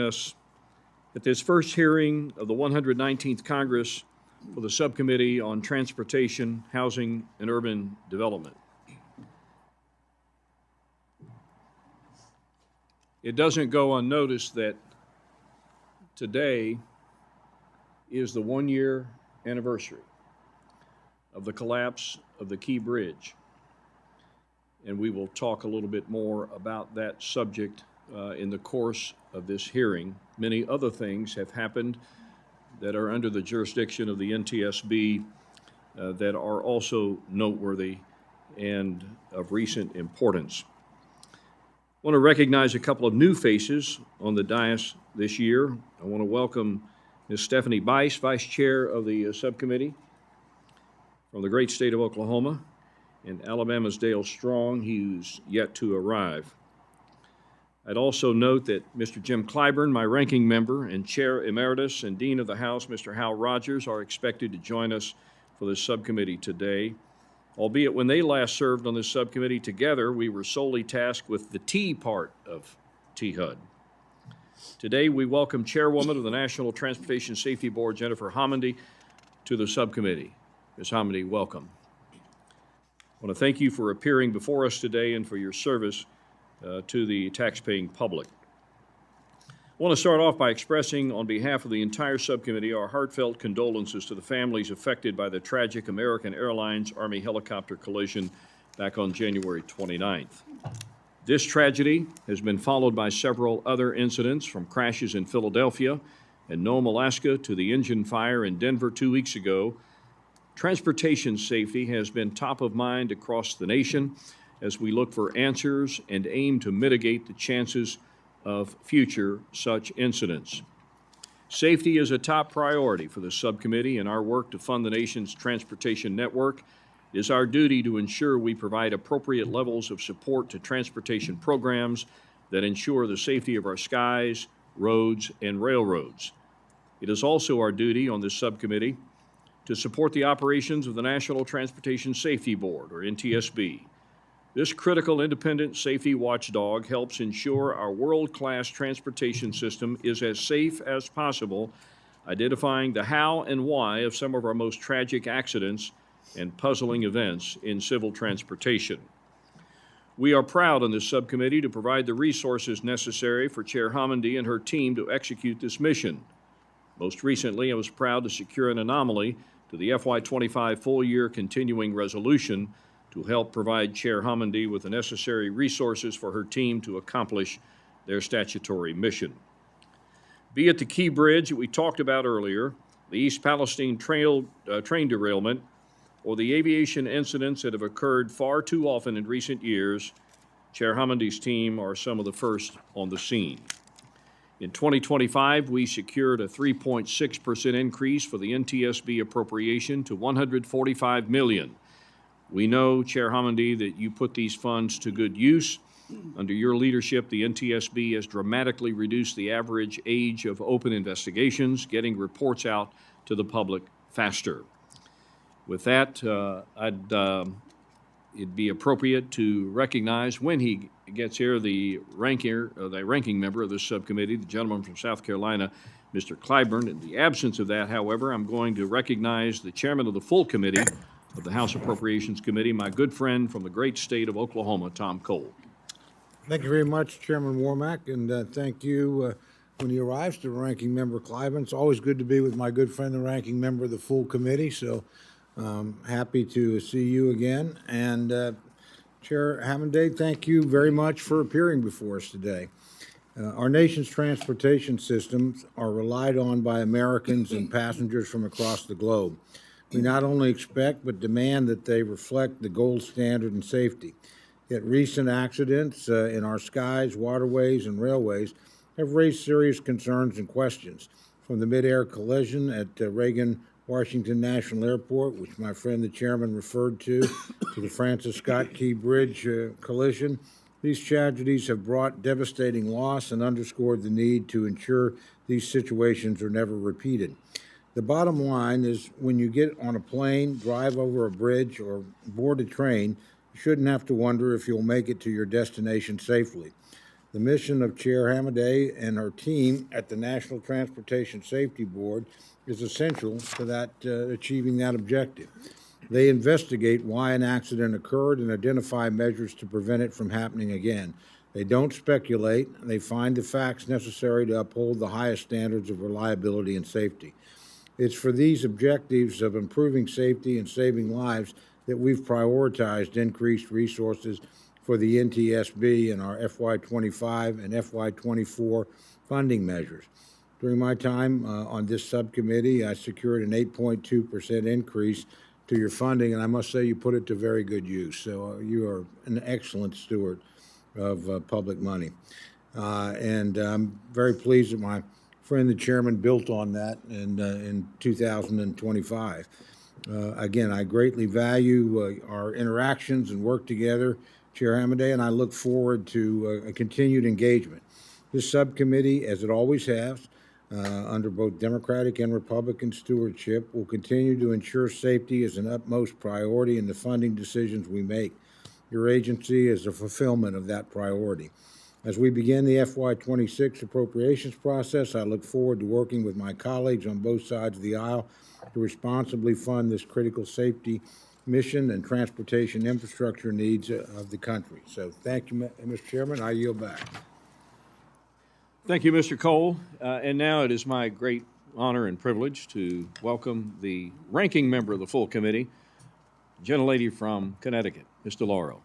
us at this first hearing of the 119th Congress for the Subcommittee on Transportation, Housing, and Urban Development. It doesn't go unnoticed that today is the one-year anniversary of the collapse of the Key Bridge. And we will talk a little bit more about that subject in the course of this hearing. Many other things have happened that are under the jurisdiction of the NTSB that are also noteworthy and of recent importance. I want to recognize a couple of new faces on the dais this year. I want to welcome Ms. Stephanie Bice, Vice Chair of the Subcommittee from the great state of Oklahoma, and Alabama's Dale Strong, who's yet to arrive. I'd also note that Mr. Jim Clyburn, my ranking member and Chair Emeritus and Dean of the House, Mr. Hal Rogers, are expected to join us for this subcommittee today. Albeit when they last served on this subcommittee together, we were solely tasked with the T part of THUD. Today, we welcome Chairwoman of the National Transportation Safety Board, Jennifer Homendy, to the subcommittee. Ms. Homendy, welcome. I want to thank you for appearing before us today and for your service to the taxpaying public. I want to start off by expressing on behalf of the entire subcommittee our heartfelt condolences to the families affected by the tragic American Airlines Army helicopter collision back on January 29th. This tragedy has been followed by several other incidents, from crashes in Philadelphia and Nome, Alaska, to the engine fire in Denver 2 weeks ago. Transportation safety has been top of mind across the nation as we look for answers and aim to mitigate the chances of future such incidents. Safety is a top priority for the subcommittee in our work to fund the nation's transportation network. It is our duty to ensure we provide appropriate levels of support to transportation programs that ensure the safety of our skies, roads, and railroads. It is also our duty on this subcommittee to support the operations of the National Transportation Safety Board, or NTSB. This critical independent safety watchdog helps ensure our world-class transportation system is as safe as possible, identifying the how and why of some of our most tragic accidents and puzzling events in civil transportation. We are proud on this subcommittee to provide the resources necessary for Chair Homendy and her team to execute this mission. Most recently, I was proud to secure an anomaly to the FY25 full-year continuing resolution to help provide Chair Homendy with the necessary resources for her team to accomplish their statutory mission. Be it the Key Bridge that we talked about earlier, the East Palestine train derailment, or the aviation incidents that have occurred far too often in recent years, Chair Homendy's team are some of the first on the scene. In 2025, we secured a 3.6% increase for the NTSB appropriation to $145 million. We know, Chair Homendy, that you put these funds to good use. Under your leadership, the NTSB has dramatically reduced the average age of open investigations, getting reports out to the public faster. With that, it'd be appropriate to recognize, when he gets here, the ranking member of this subcommittee, the gentleman from South Carolina, Mr. Clyburn. In the absence of that, however, I'm going to recognize the chairman of the full committee of the House Appropriations Committee, my good friend from the great state of Oklahoma, Tom Cole. Thank you very much, Chairman Womack, and thank you when he arrives to Ranking Member Clyburn. It's always good to be with my good friend, the ranking member of the full committee, so happy to see you again. And Chair Homendy, thank you very much for appearing before us today. Our nation's transportation systems are relied on by Americans and passengers from across the globe. We not only expect but demand that they reflect the gold standard in safety. Yet recent accidents in our skies, waterways, and railways have raised serious concerns and questions, from the mid-air collision at Reagan Washington National Airport, which my friend the chairman referred to the Francis Scott Key Bridge collision. These tragedies have brought devastating loss and underscored the need to ensure these situations are never repeated. The bottom line is, when you get on a plane, drive over a bridge, or board a train, you shouldn't have to wonder if you'll make it to your destination safely. The mission of Chair Homendy and her team at the National Transportation Safety Board is essential to achieving that objective. They investigate why an accident occurred and identify measures to prevent it from happening again. They don't speculate. They find the facts necessary to uphold the highest standards of reliability and safety. It's for these objectives of improving safety and saving lives that we've prioritized increased resources for the NTSB in our FY25 and FY24 funding measures. During my time on this subcommittee, I secured an 8.2% increase to your funding, and I must say you put it to very good use. So you are an excellent steward of public money. And I'm very pleased that my friend, the chairman, built on that in 2025. Again, I greatly value our interactions and work together, Chair Homendy, and I look forward to a continued engagement. This subcommittee, as it always has, under both Democratic and Republican stewardship, will continue to ensure safety is an utmost priority in the funding decisions we make. Your agency is a fulfillment of that priority. As we begin the FY26 appropriations process, I look forward to working with my colleagues on both sides of the aisle to responsibly fund this critical safety mission and transportation infrastructure needs of the country. So thank you, Mr. Chairman. I yield back. Thank you, Mr. Cole. And now it is my great honor and privilege to welcome the ranking member of the full committee, gentlelady from Connecticut, Ms. DeLauro.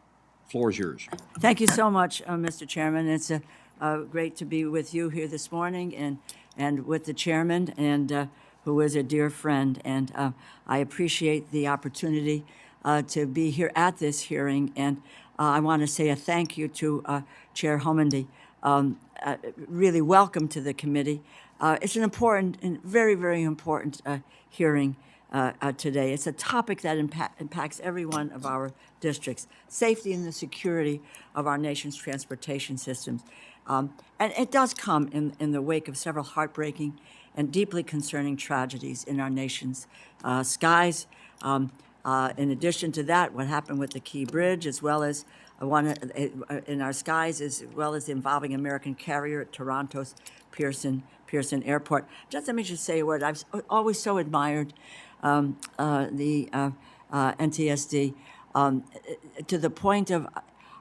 The floor is yours. Thank you so much, Mr. Chairman. It's great to be with you here this morning and with the chairman, and who is a dear friend. And I appreciate the opportunity to be here at this hearing. And I want to say a thank you to Chair Homendy. Really welcome to the committee. It's an important and very, very important hearing today. It's a topic that impacts every one of our districts, safety and the security of our nation's transportation systems. And it does come in the wake of several heartbreaking and deeply concerning tragedies in our nation's skies. In addition to that, what happened with the Key Bridge, as well as in our skies, as well as involving American carrier at Toronto's Pearson Airport. Let me just say a word. I've always so admired the NTSD to the point of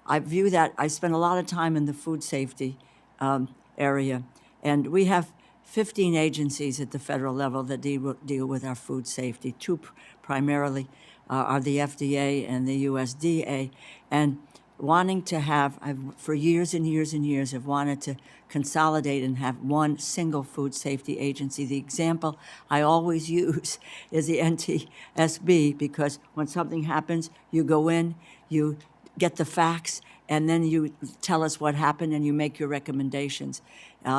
I view that I spend a lot of time in the food safety area, and we have 15 agencies at the federal level that deal with our food safety. Two primarily are the FDA and the USDA, and wanting to have, for years and years and years, have wanted to consolidate and have one single food safety agency. The example I always use is the NTSB, because when something happens, you go in, you get the facts, and then you tell us what happened and you make your recommendations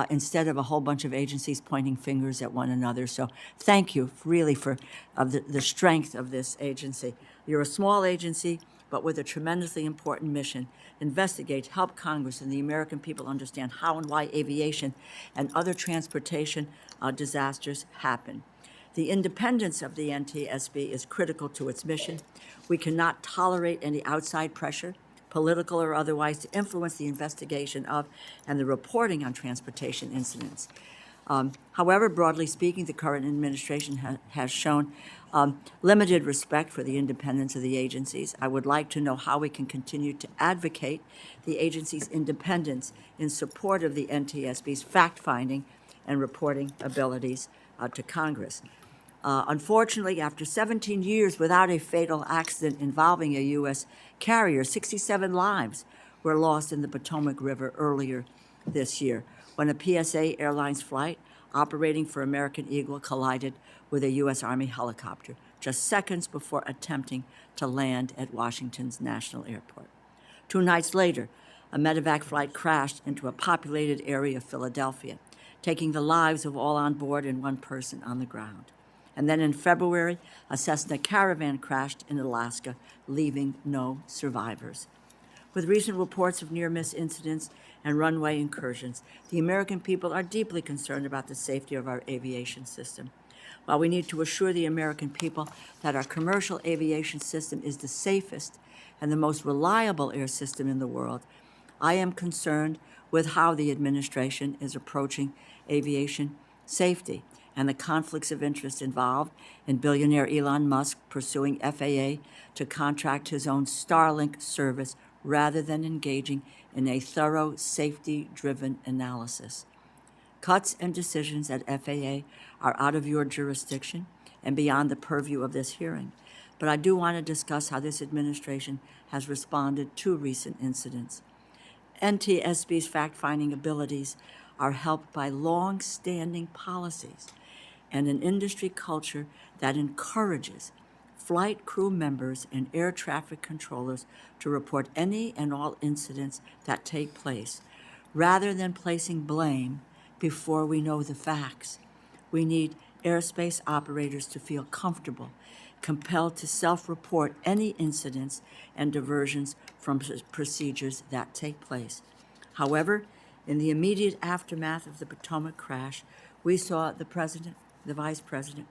instead of a whole bunch of agencies pointing fingers at one another. So thank you really for the strength of this agency. You're a small agency, but with a tremendously important mission: investigate, help Congress and the American people understand how and why aviation and other transportation disasters happen. The independence of the NTSB is critical to its mission. We cannot tolerate any outside pressure, political or otherwise, to influence the investigation of and the reporting on transportation incidents. However, broadly speaking, the current administration has shown limited respect for the independence of the agencies. I would like to know how we can continue to advocate the agency's independence in support of the NTSB's fact-finding and reporting abilities to Congress. Unfortunately, after 17 years without a fatal accident involving a U.S. carrier, 67 lives were lost in the Potomac River earlier this year when a PSA Airlines flight operating for American Eagle collided with a U.S. Army helicopter just seconds before attempting to land at Washington's National Airport. 2 nights later, a medevac flight crashed into a populated area of Philadelphia, taking the lives of all on board and 1 person on the ground. And then in February, a Cessna Caravan crashed in Alaska, leaving no survivors. With recent reports of near-miss incidents and runway incursions, the American people are deeply concerned about the safety of our aviation system. While we need to assure the American people that our commercial aviation system is the safest and the most reliable air system in the world, I am concerned with how the administration is approaching aviation safety and the conflicts of interest involved in billionaire Elon Musk pursuing FAA to contract his own Starlink service rather than engaging in a thorough safety-driven analysis. Cuts and decisions at FAA are out of your jurisdiction and beyond the purview of this hearing, but I do want to discuss how this administration has responded to recent incidents. NTSB's fact-finding abilities are helped by long-standing policies and an industry culture that encourages flight crew members and air traffic controllers to report any and all incidents that take place, rather than placing blame before we know the facts. We need airspace operators to feel comfortable, compelled to self-report any incidents and diversions from procedures that take place. However, in the immediate aftermath of the Potomac crash, we saw the President, the Vice President,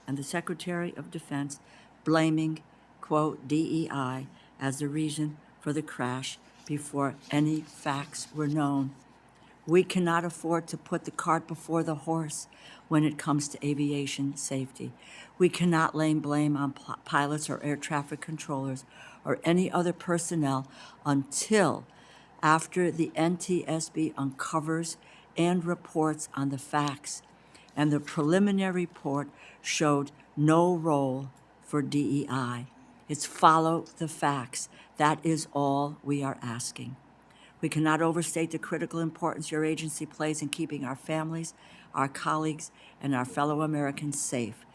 and the Secretary of Defense blaming, quote, DEI as the reason for the crash before any facts were known. We cannot afford to put the cart before the horse when it comes to aviation safety. We cannot lay blame on pilots or air traffic controllers or any other personnel until after the NTSB uncovers and reports on the facts. And the preliminary report showed no role for DEI. It's follow the facts. That is all we are asking. We cannot overstate the critical importance your agency plays in keeping our families, our colleagues, and our fellow Americans safe.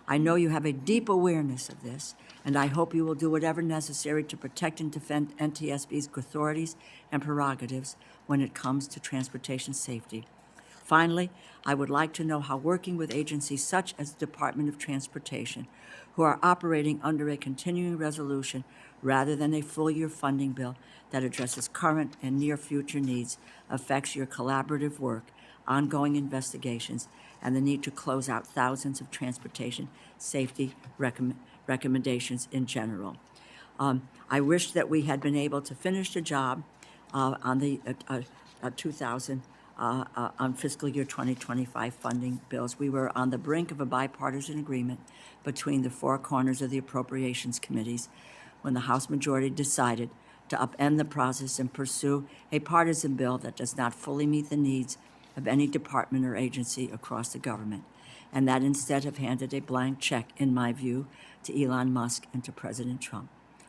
I know you have a deep awareness of this, and I hope you will do whatever necessary to protect and defend NTSB's authorities and prerogatives when it comes to transportation safety. Finally, I would like to know how working with agencies such as the Department of Transportation, who are operating under a continuing resolution rather than a full-year funding bill that addresses current and near-future needs, affects your collaborative work, ongoing investigations, and the need to close out thousands of transportation safety recommendations in general. I wish that we had been able to finish the job on the on fiscal year 2025 funding bills. We were on the brink of a bipartisan agreement between the four corners of the Appropriations Committees when the House majority decided to upend the process and pursue a partisan bill that does not fully meet the needs of any department or agency across the government, and that instead have handed a blank check, in my view, to Elon Musk and to President Trump.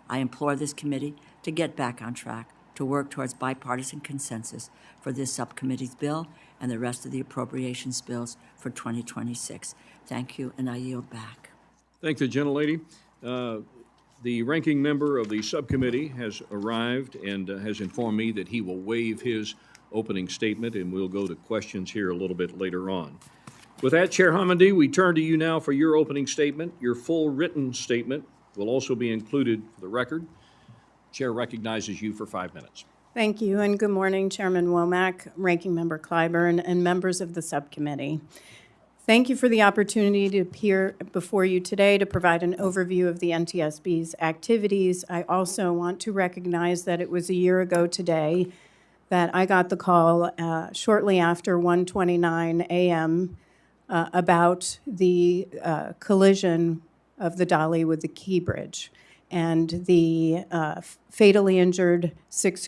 I implore this committee to get back on track, to work towards bipartisan consensus for this subcommittee's bill and the rest of the appropriations bills for 2026. Thank you, and I yield back. Thank the gentlelady. The ranking member of the subcommittee has arrived and has informed me that he will waive his opening statement, and we'll go to questions here a little bit later on. With that, Chair Homendy, we turn to you now for your opening statement. Your full written statement will also be included for the record. Chair recognizes you for 5 minutes. Thank you, and good morning, Chairman Womack, Ranking Member Clyburn, and members of the subcommittee. Thank you for the opportunity to appear before you today to provide an overview of the NTSB's activities. I also want to recognize that it was a year ago today that I got the call shortly after 1:29 a.m. About the collision of the dolly with the Key Bridge and the fatally injured 6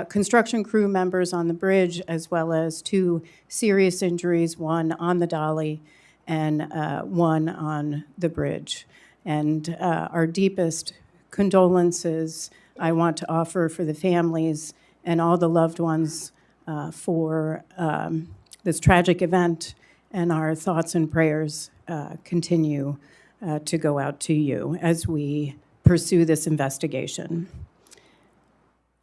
construction crew members on the bridge, as well as 2 serious injuries, 1 on the dolly and 1 on the bridge. And our deepest condolences I want to offer for the families and all the loved ones for this tragic event, and our thoughts and prayers continue to go out to you as we pursue this investigation.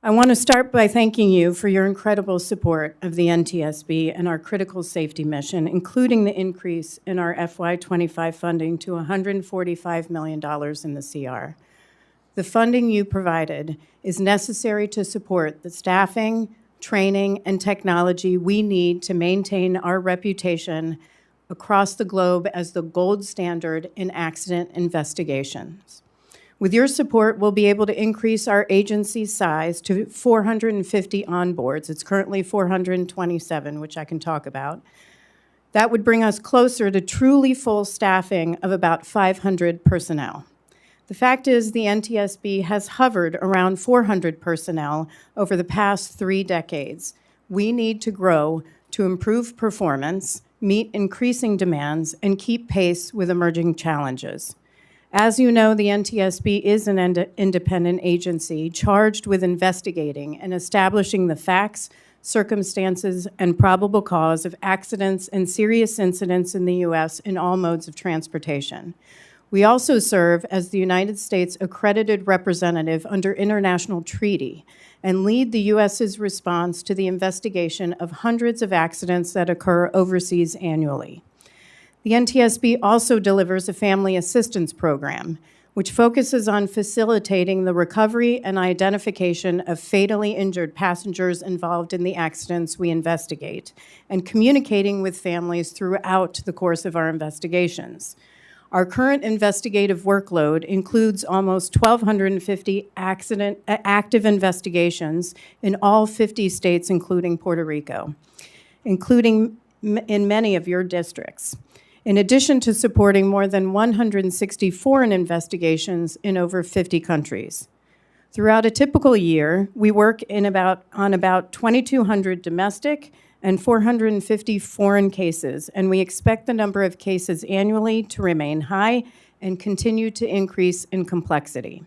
I want to start by thanking you for your incredible support of the NTSB and our critical safety mission, including the increase in our FY25 funding to $145 million in the CR. The funding you provided is necessary to support the staffing, training, and technology we need to maintain our reputation across the globe as the gold standard in accident investigations. With your support, we'll be able to increase our agency size to 450 onboards. It's currently 427, which I can talk about. That would bring us closer to truly full staffing of about 500 personnel. The fact is, the NTSB has hovered around 400 personnel over the past 3 decades. We need to grow to improve performance, meet increasing demands, and keep pace with emerging challenges. As you know, the NTSB is an independent agency charged with investigating and establishing the facts, circumstances, and probable cause of accidents and serious incidents in the U.S. in all modes of transportation. We also serve as the United States accredited representative under international treaty and lead the U.S.'s response to the investigation of hundreds of accidents that occur overseas annually. The NTSB also delivers a family assistance program, which focuses on facilitating the recovery and identification of fatally injured passengers involved in the accidents we investigate, and communicating with families throughout the course of our investigations. Our current investigative workload includes almost 1,250 active investigations in all 50 states, including Puerto Rico, including in many of your districts, in addition to supporting more than 160 foreign investigations in over 50 countries. Throughout a typical year, we work on about 2,200 domestic and 450 foreign cases, and we expect the number of cases annually to remain high and continue to increase in complexity.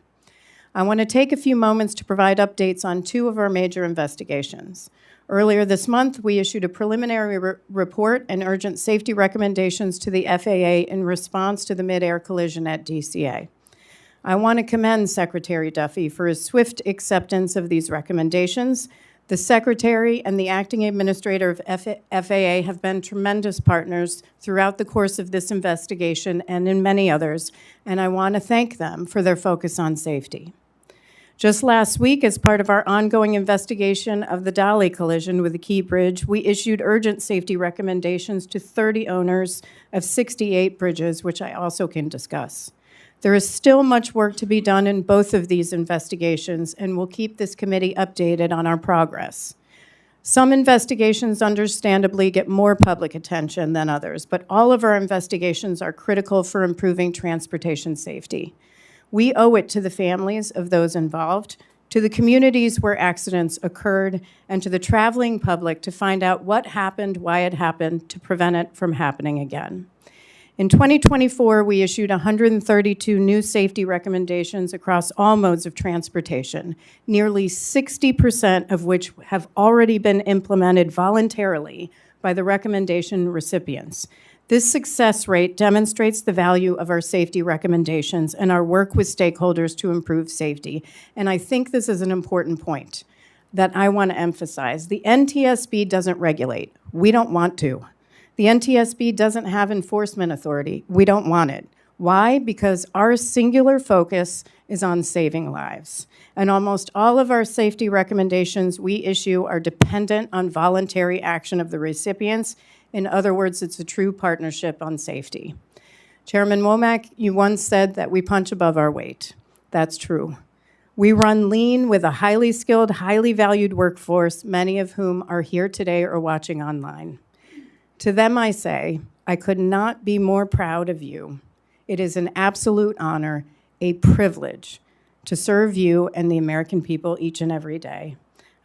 I want to take a few moments to provide updates on 2 of our major investigations. Earlier this month, we issued a preliminary report and urgent safety recommendations to the FAA in response to the mid-air collision at DCA. I want to commend Secretary Duffy for his swift acceptance of these recommendations. The Secretary and the Acting Administrator of FAA have been tremendous partners throughout the course of this investigation and in many others, and I want to thank them for their focus on safety. Just last week, as part of our ongoing investigation of the Dolly collision with the Key Bridge, we issued urgent safety recommendations to 30 owners of 68 bridges, which I also can discuss. There is still much work to be done in both of these investigations, and we'll keep this committee updated on our progress. Some investigations understandably get more public attention than others, but all of our investigations are critical for improving transportation safety. We owe it to the families of those involved, to the communities where accidents occurred, and to the traveling public to find out what happened, why it happened, to prevent it from happening again. In 2024, we issued 132 new safety recommendations across all modes of transportation, nearly 60% of which have already been implemented voluntarily by the recommendation recipients. This success rate demonstrates the value of our safety recommendations and our work with stakeholders to improve safety. And I think this is an important point that I want to emphasize. The NTSB doesn't regulate. We don't want to. The NTSB doesn't have enforcement authority. We don't want it. Why? Because our singular focus is on saving lives. And almost all of our safety recommendations we issue are dependent on voluntary action of the recipients. In other words, it's a true partnership on safety. Chairman Womack, you once said that we punch above our weight. That's true. We run lean with a highly skilled, highly valued workforce, many of whom are here today or watching online. To them I say, I could not be more proud of you. It is an absolute honor, a privilege to serve you and the American people each and every day.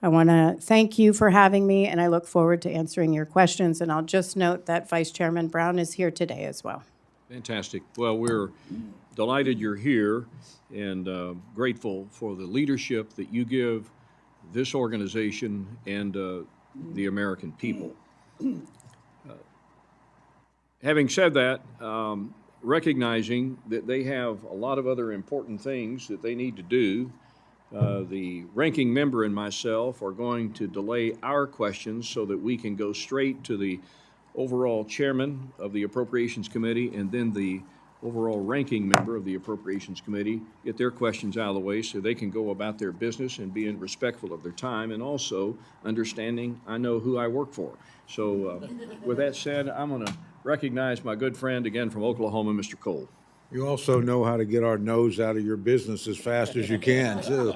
I want to thank you for having me, and I look forward to answering your questions. And I'll just note that Vice Chairman Brown is here today as well. Fantastic. Well, we're delighted you're here and grateful for the leadership that you give this organization and the American people. Having said that, recognizing that they have a lot of other important things that they need to do, the ranking member and myself are going to delay our questions so that we can go straight to the overall chairman of the Appropriations Committee and then the overall ranking member of the Appropriations Committee, get their questions out of the way so they can go about their business and being respectful of their time and also understanding I know who I work for. So with that said, I'm going to recognize my good friend again from Oklahoma, Mr. Cole. You also know how to get our nose out of your business as fast as you can, too.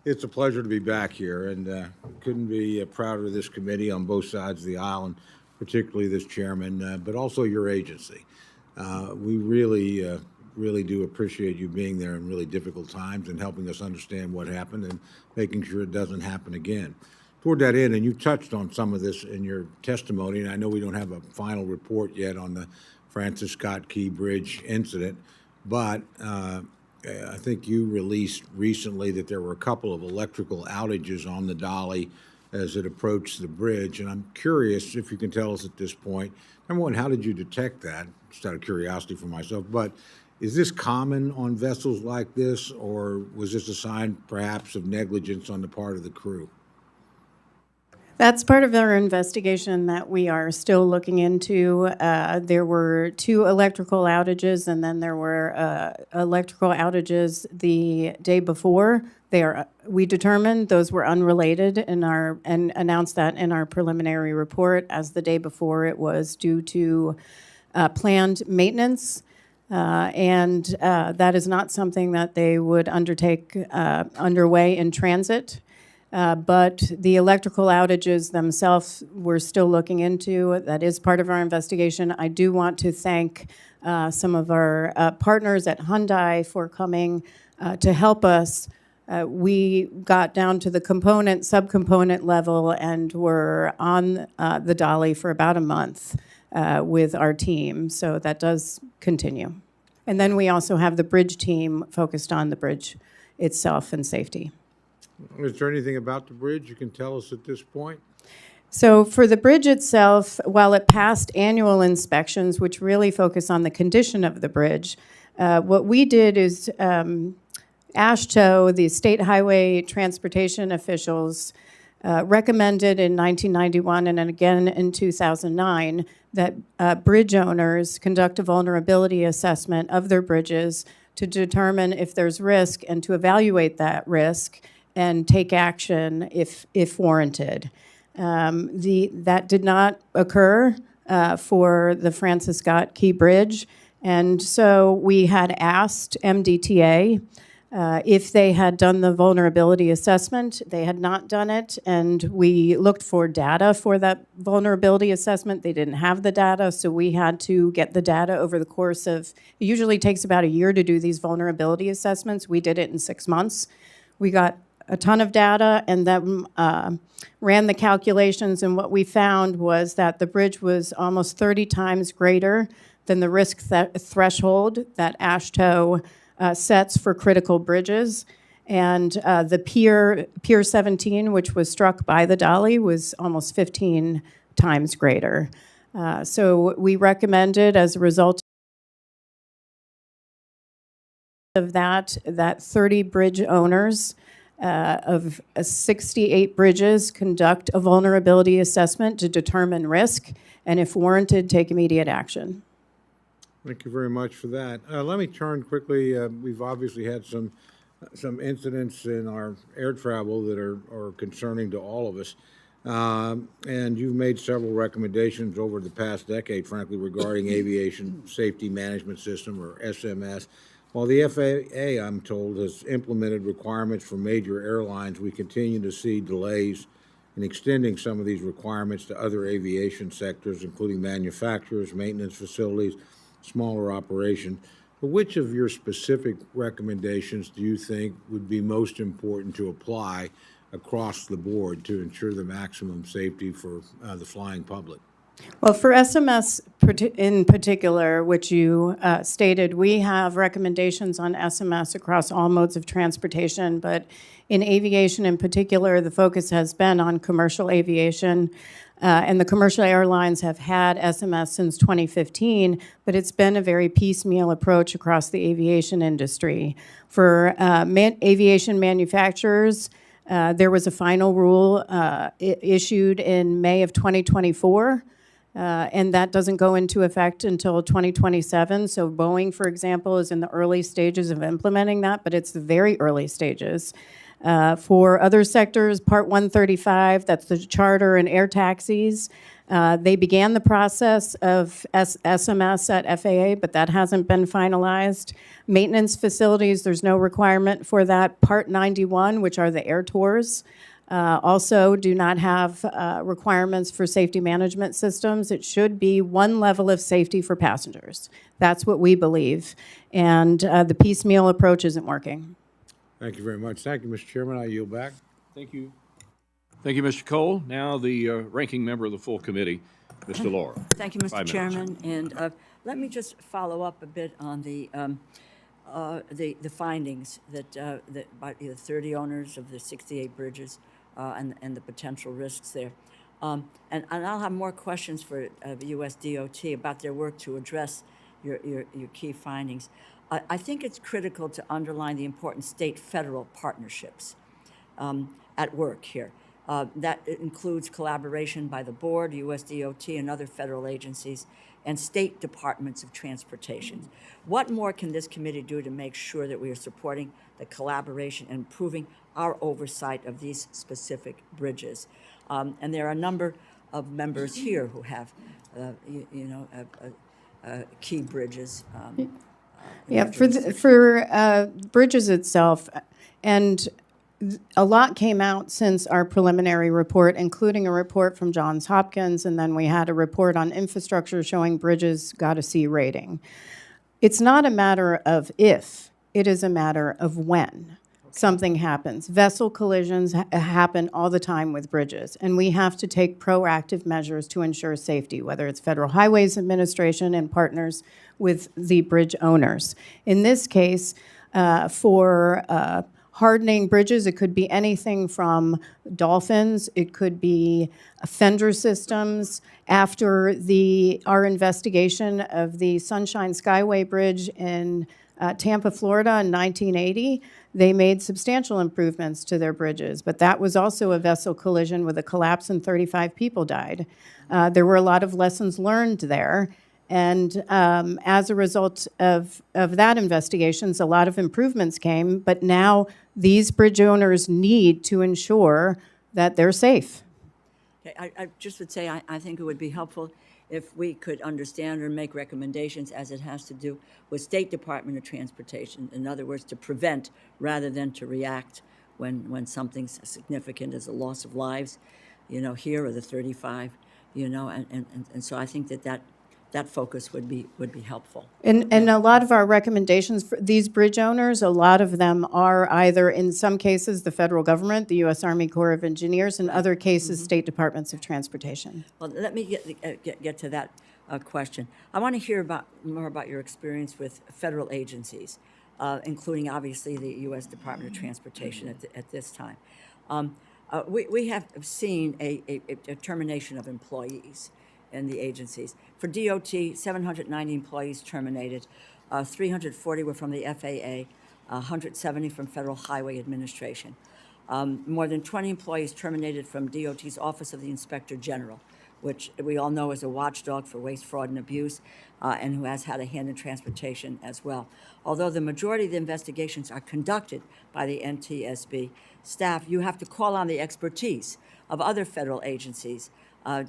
It's a pleasure to be back here, and couldn't be prouder of this committee on both sides of the aisle, and particularly this chairman, but also your agency. We really do appreciate you being there in really difficult times and helping us understand what happened and making sure it doesn't happen again. Toward that end, and you touched on some of this in your testimony, and I know we don't have a final report yet on the Francis Scott Key Bridge incident, but I think you released recently that there were a couple of electrical outages on the dolly as it approached the bridge, and I'm curious if you can tell us at this point, number one, how did you detect that? Just out of curiosity for myself, but is this common on vessels like this, or was this a sign perhaps of negligence on the part of the crew? That's part of our investigation that we are still looking into. There were 2 electrical outages, and then there were electrical outages the day before. We determined those were unrelated and announced that in our preliminary report, as the day before it was due to planned maintenance. And that is not something that they would undertake underway in transit. But the electrical outages themselves, we're still looking into. That is part of our investigation. I do want to thank some of our partners at Hyundai for coming to help us. We got down to the subcomponent level, and were on the dolly for about a month with our team. So that does continue. And then we also have the bridge team focused on the bridge itself and safety. Is there anything about the bridge you can tell us at this point? So for the bridge itself, while it passed annual inspections, which really focus on the condition of the bridge, what we did is AASHTO, the State Highway Transportation officials, recommended in 1991 and again in 2009 that bridge owners conduct a vulnerability assessment of their bridges to determine if there's risk and to evaluate that risk and take action if warranted. That did not occur for the Francis Scott Key Bridge, and so we had asked MDTA if they had done the vulnerability assessment. They had not done it, and we looked for data for that vulnerability assessment. They didn't have the data, so we had to get the data over the course of, it usually takes about a year to do these vulnerability assessments. We did it in 6 months. We got a ton of data and then ran the calculations, and what we found was that the bridge was almost 30 times greater than the risk threshold that AASHTO sets for critical bridges. And the Pier 17, which was struck by the dolly, was almost 15 times greater. So we recommended, as a result of that 30 bridge owners of 68 bridges conduct a vulnerability assessment to determine risk, and if warranted, take immediate action. Thank you very much for that. Let me turn quickly. We've obviously had some incidents in our air travel that are concerning to all of us. And you've made several recommendations over the past decade, frankly, regarding aviation safety management system, or SMS. While the FAA, I'm told, has implemented requirements for major airlines, we continue to see delays in extending some of these requirements to other aviation sectors, including manufacturers, maintenance facilities, smaller operations. But which of your specific recommendations do you think would be most important to apply across the board to ensure the maximum safety for the flying public? Well, for SMS in particular, which you stated, we have recommendations on SMS across all modes of transportation, but in aviation in particular, the focus has been on commercial aviation, and the commercial airlines have had SMS since 2015, but it's been a very piecemeal approach across the aviation industry. For aviation manufacturers, there was a final rule issued in May of 2024, and that doesn't go into effect until 2027. So Boeing, for example, is in the early stages of implementing that, but it's the very early stages. For other sectors, Part 135, that's the charter and air taxis, they began the process of SMS at FAA, but that hasn't been finalized. Maintenance facilities, there's no requirement for that. Part 91, which are the air tours, also do not have requirements for safety management systems. It should be one level of safety for passengers. That's what we believe. And the piecemeal approach isn't working. Thank you very much. Thank you, Mr. Chairman. I yield back. Thank you. Thank you, Mr. Cole. Now, the ranking member of the full committee, Mr. Laura. Thank you, Mr. 5 minutes. Chairman. And let me just follow up a bit on the findings that by the 30 owners of the 68 bridges and the potential risks there. And I'll have more questions for the U.S. DOT about their work to address your key findings. I think it's critical to underline the important state-federal partnerships at work here. That includes collaboration by the board, U.S. DOT, and other federal agencies, and state departments of transportation. What more can this committee do to make sure that we are supporting the collaboration and improving our oversight of these specific bridges? And there are a number of members here who have, key bridges. Yeah, for bridges itself, and a lot came out since our preliminary report, including a report from Johns Hopkins, and then we had a report on infrastructure showing bridges got a C rating. It's not a matter of if, it is a matter of when something happens. Vessel collisions happen all the time with bridges, and we have to take proactive measures to ensure safety, whether it's Federal Highways Administration and partners with the bridge owners. In this case, for hardening bridges, it could be anything from dolphins, it could be fender systems. After our investigation of the Sunshine Skyway Bridge in Tampa, Florida in 1980, they made substantial improvements to their bridges, but that was also a vessel collision with a collapse and 35 people died. There were a lot of lessons learned there, and as a result of that investigations, a lot of improvements came, but now these bridge owners need to ensure that they're safe. Okay, I just would say I think it would be helpful if we could understand or make recommendations as it has to do with State Department of Transportation. In other words, to prevent rather than to react when something's significant as a loss of lives, here or the 35, and so I think that focus would be helpful. And a lot of our recommendations for these bridge owners, a lot of them are either, in some cases, the federal government, the U.S. Army Corps of Engineers, in other cases, state departments of transportation. Well, let me get to that question. I want to hear more about your experience with federal agencies, including obviously the U.S. Department of Transportation at this time. We have seen a termination of employees in the agencies. For DOT, 790 employees terminated, 340 were from the FAA, 170 from Federal Highway Administration. More than 20 employees terminated from DOT's Office of the Inspector General, which we all know is a watchdog for waste, fraud, and abuse, and who has had a hand in transportation as well. Although the majority of the investigations are conducted by the NTSB staff, you have to call on the expertise of other federal agencies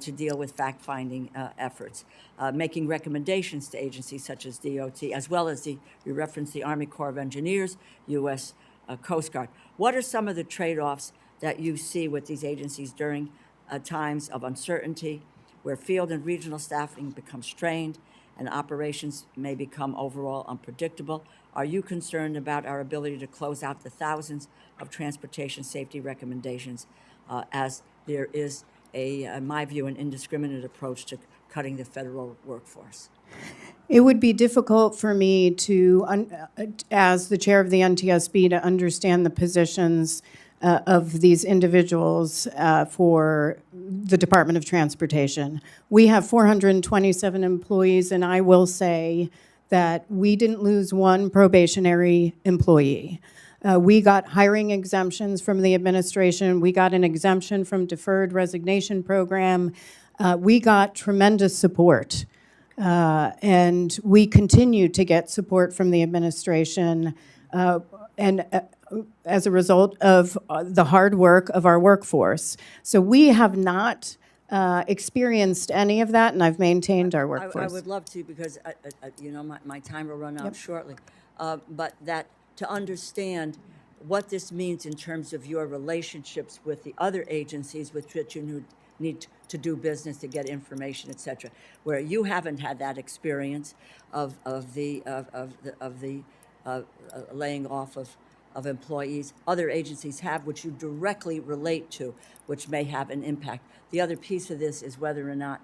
to deal with fact-finding efforts, making recommendations to agencies such as DOT, as well as you referenced the Army Corps of Engineers, U.S. Coast Guard. What are some of the trade-offs that you see with these agencies during times of uncertainty, where field and regional staffing becomes strained and operations may become overall unpredictable? Are you concerned about our ability to close out the thousands of transportation safety recommendations as there is in my view, an indiscriminate approach to cutting the federal workforce? It would be difficult for me to, as the chair of the NTSB, to understand the positions of these individuals for the Department of Transportation. We have 427 employees, and I will say that we didn't lose one probationary employee. We got hiring exemptions from the administration. We got an exemption from deferred resignation program. We got tremendous support. And we continue to get support from the administration. And as a result of the hard work of our workforce. So we have not experienced any of that, and I've maintained our I workforce. would love to, because, you know, my time will run out shortly. But that, to understand what this means in terms of your relationships with the other agencies with which you need to do business, to get information, et cetera, where you haven't had that experience of the laying off of employees. Other agencies have, which you directly relate to, which may have an impact. The other piece of this is whether or not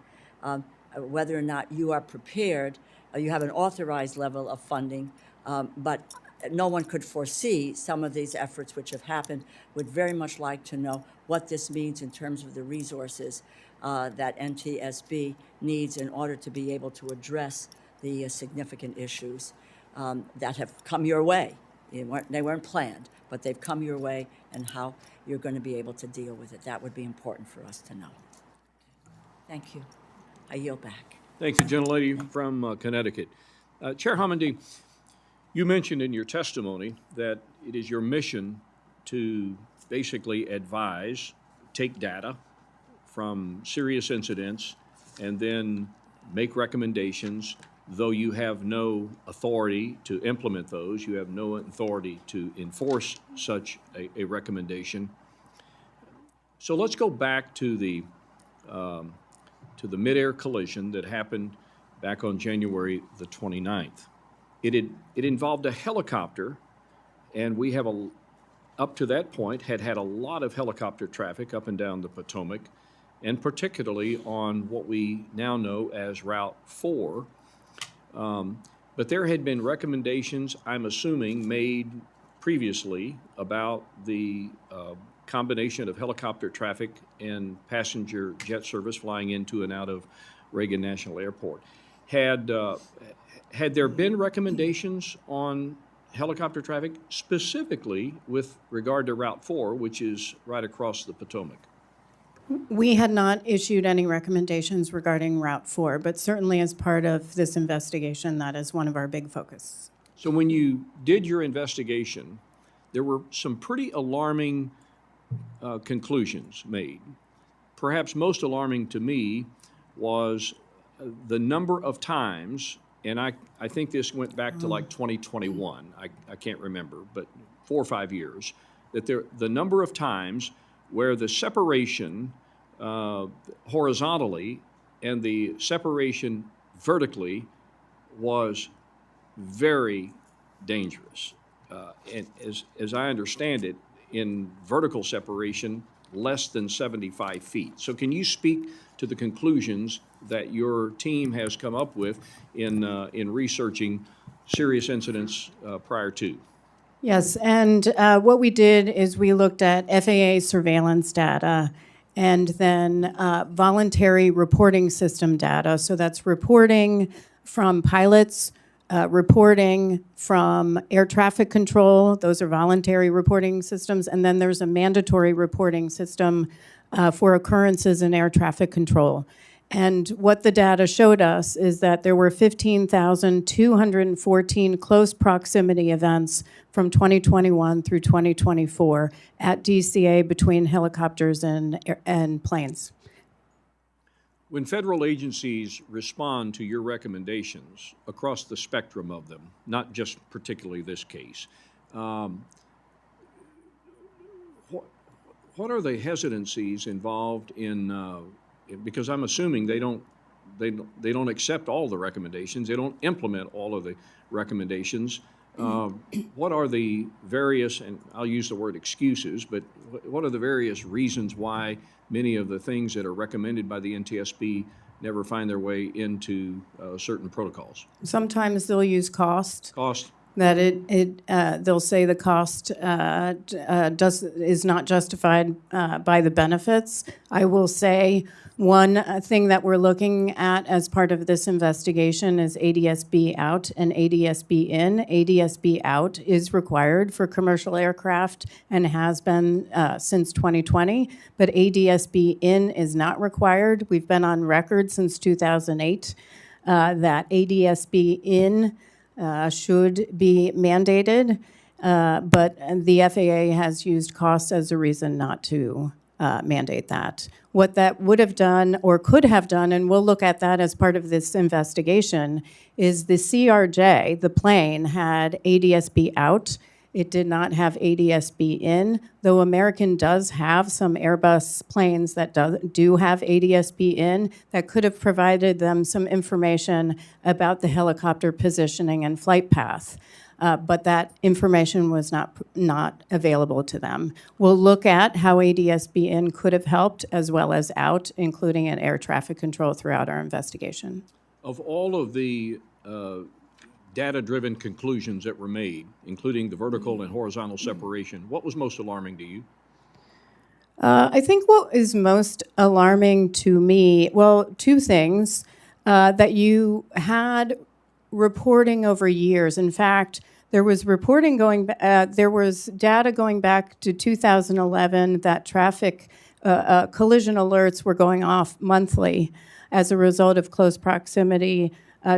you are prepared. You have an authorized level of funding, but no one could foresee some of these efforts which have happened. Would very much like to know what this means in terms of the resources that NTSB needs in order to be able to address the significant issues that have come your way. They weren't planned, but they've come your way, and how you're going to be able to deal with it. That would be important for us to know. Thank you. I yield back. Thank you, gentlelady from Connecticut. Chair Homendy, you mentioned in your testimony that it is your mission to basically advise, take data from serious incidents, and then make recommendations. Though you have no authority to implement those, you have no authority to enforce such a recommendation. So let's go back to the mid-air collision that happened back on January the 29th. It involved a helicopter, and we have up to that point had a lot of helicopter traffic up and down the Potomac, and particularly on what we now know as Route 4. But there had been recommendations, I'm assuming, made previously about the combination of helicopter traffic and passenger jet service flying into and out of Reagan National Airport. Had there been recommendations on helicopter traffic, specifically with regard to Route 4, which is right across the Potomac? We had not issued any recommendations regarding Route 4, but certainly as part of this investigation, that is one of our big focuses. So when you did your investigation, there were some pretty alarming conclusions made. Perhaps most alarming to me was the number of times, and I think this went back to like 2021, I can't remember, but 4 or 5 years, that the number of times where the separation horizontally and the separation vertically was very dangerous. And as I understand it, in vertical separation, less than 75 feet. So can you speak to the conclusions that your team has come up with in researching serious incidents prior to? Yes, and what we did is we looked at FAA surveillance data and then voluntary reporting system data. So that's reporting from pilots, reporting from air traffic control. Those are voluntary reporting systems. And then there's a mandatory reporting system for occurrences in air traffic control. And what the data showed us is that there were 15,214 close proximity events from 2021 through 2024 at DCA between helicopters and planes. When federal agencies respond to your recommendations across the spectrum of them, not just particularly this case, what are the hesitancies involved in? Because I'm assuming they don't accept all the recommendations. They don't implement all of the recommendations. What are the various, and I'll use the word excuses, but what are the various reasons why many of the things that are recommended by the NTSB never find their way into certain protocols? Sometimes they'll use cost. Cost. That they'll say the cost is not justified by the benefits. I will say one thing that we're looking at as part of this investigation is ADSB out and ADSB in. ADSB out is required for commercial aircraft and has been since 2020, but ADSB in is not required. We've been on record since 2008 that ADSB in should be mandated. But the FAA has used cost as a reason not to mandate that. What that would have done or could have done, and we'll look at that as part of this investigation, is the CRJ, the plane, had ADSB out. It did not have ADSB in, though American does have some Airbus planes that do have ADSB in that could have provided them some information about the helicopter positioning and flight path. But that information was not available to them. We'll look at how ADSB in could have helped as well as out, including at air traffic control throughout our investigation. Of all of the data-driven conclusions that were made, including the vertical and horizontal separation, what was most alarming to you? I think what is most alarming to me, well, two things, that you had reporting over years. In fact, there was reporting there was data going back to 2011 that traffic collision alerts were going off monthly as a result of close proximity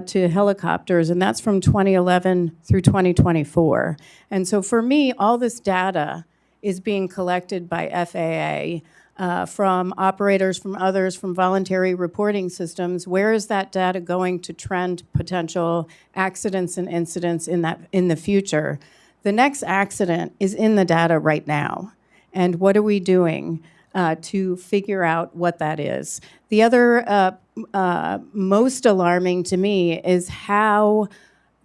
to helicopters, and that's from 2011 through 2024. And so for me, all this data is being collected by FAA from operators, from others, from voluntary reporting systems. Where is that data going to trend potential accidents and incidents in the future? The next accident is in the data right now. And what are we doing to figure out what that is? The other most alarming to me is how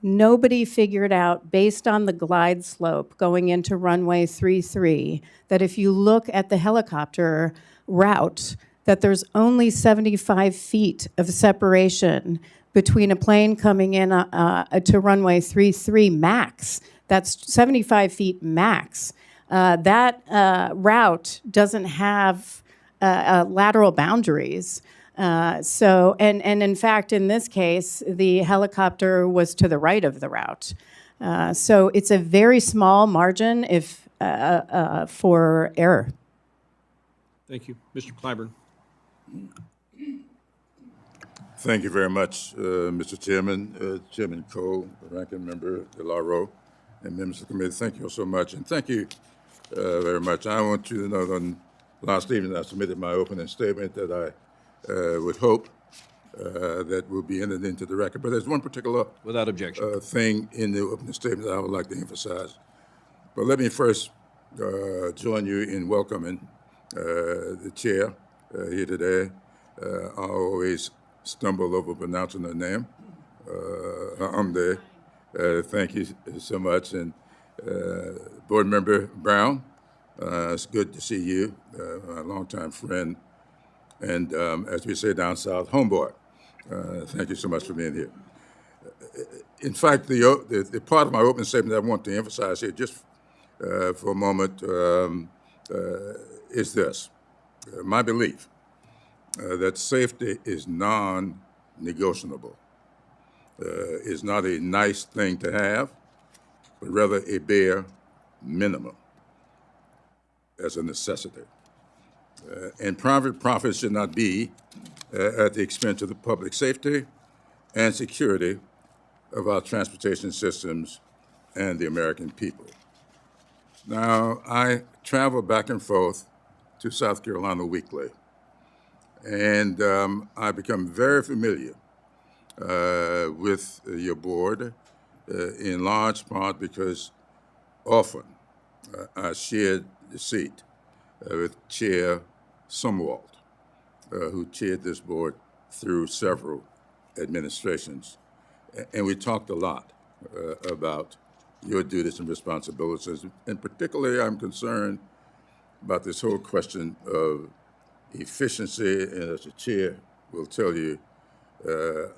nobody figured out, based on the glide slope going into runway 33, that if you look at the helicopter route, that there's only 75 feet of separation between a plane coming in to runway 33 max. That's 75 feet max. That route doesn't have lateral boundaries. And in fact, in this case, the helicopter was to the right of the route. So it's a very small margin for error. Thank you. Mr. Clyburn. Thank you very much, Mr. Chairman, Chairman Cole, Ranking Member DeLauro, and members of the committee. Thank you all so much, and thank you very much. I want you to know that last evening I submitted my opening statement that I would hope that will be entered into the record. But there's one particular Without objection. thing in the opening statement that I would like to emphasize. But let me first join you in welcoming the chair here today. I always stumble over pronouncing her name, Homendy. Thank you so much. And Board Member Brown, it's good to see you, my longtime friend. And as we say down south, homeboy. Thank you so much for being here. In fact, the part of my opening statement that I want to emphasize here just for a moment is this. My belief that safety is non-negotiable, is not a nice thing to have, but rather a bare minimum as a necessity. And private profits should not be at the expense of the public safety and security of our transportation systems and the American people. Now, I travel back and forth to South Carolina weekly, and I become very familiar with your board, in large part because often I shared the seat with Chair Sumwalt, who chaired this board through several administrations. And we talked a lot about your duties and responsibilities. And particularly, I'm concerned about this whole question of efficiency. And as the chair will tell you,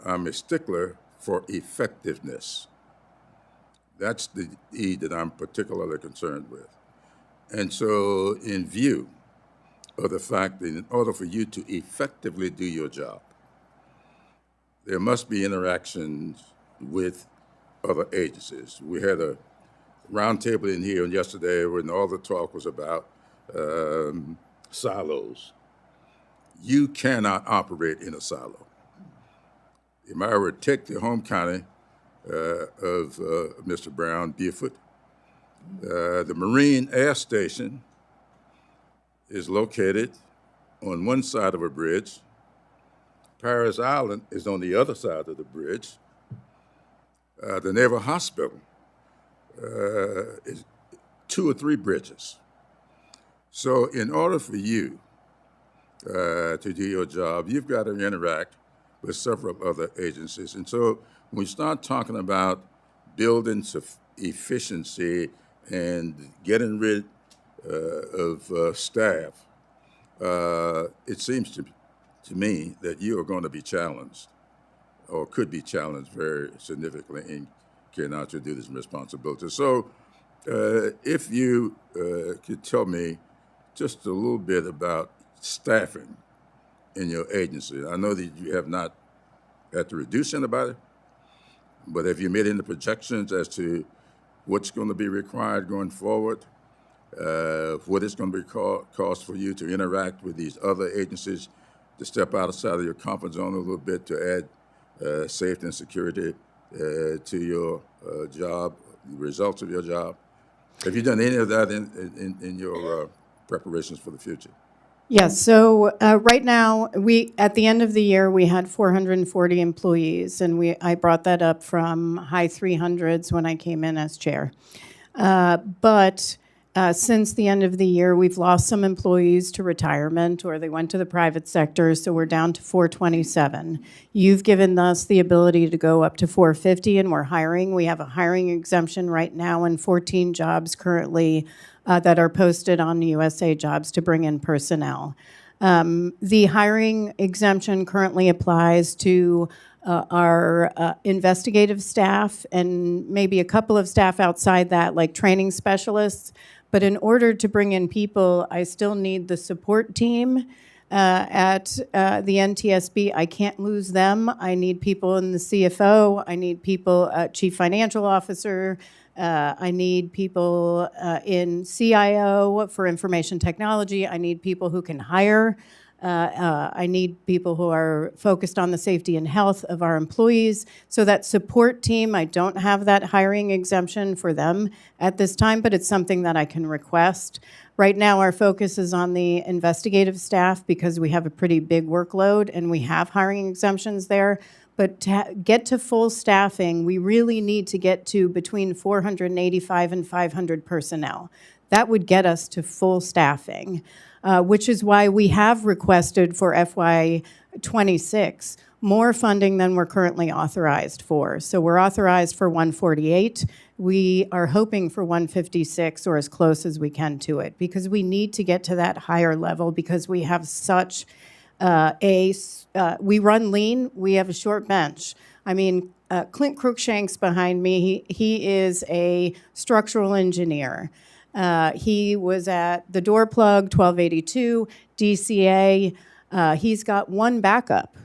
I'm a stickler for effectiveness. That's the E that I'm particularly concerned with. And so in view of the fact that in order for you to effectively do your job, there must be interactions with other agencies. We had a roundtable in here yesterday when all the talk was about silos. You cannot operate in a silo. If I were to take the home county of Mr. Brown, Beaufort, The Marine Air Station is located on one side of a bridge. Paris Island is on the other side of the bridge. The Naval Hospital is 2 or 3 bridges. So in order for you to do your job, you've got to interact with several other agencies. And so when we start talking about building efficiency and getting rid of staff, it seems to me that you are going to be challenged, or could be challenged very significantly in carrying out your duties and responsibilities. So if you could tell me just a little bit about staffing in your agency. I know that you have not had to reduce anybody, but have you made any projections as to what's going to be required going forward? What it's going to be cost for you to interact with these other agencies, to step outside of your comfort zone a little bit, to add safety and security to your job, the results of your job? Have you done any of that in your preparations for the future? Yes, so right now, at the end of the year, we had 440 employees, and I brought that up from high 300s when I came in as chair. But since the end of the year, we've lost some employees to retirement, or they went to the private sector, so we're down to 427. You've given us the ability to go up to 450, and we're hiring. We have a hiring exemption right now in 14 jobs currently that are posted on USA Jobs to bring in personnel. The hiring exemption currently applies to our investigative staff and maybe a couple of staff outside that, like training specialists. But in order to bring in people, I still need the support team at the NTSB. I can't lose them. I need people in the CFO. I need people, chief financial officer. I need people in CIO for information technology. I need people who can hire. I need people who are focused on the safety and health of our employees. So that support team, I don't have that hiring exemption for them at this time, but it's something that I can request. Right now, our focus is on the investigative staff because we have a pretty big workload and we have hiring exemptions there. But to get to full staffing, we really need to get to between 485 and 500 personnel. That would get us to full staffing, which is why we have requested for FY26 more funding than we're currently authorized for. So we're authorized for 148. We are hoping for 156 or as close as we can to it, because we need to get to that higher level because we have such we run lean, we have a short bench. I mean, Clint Cruikshank's behind me. He is a structural engineer. He was at the Door Plug, 1282, DCA. He's got one backup.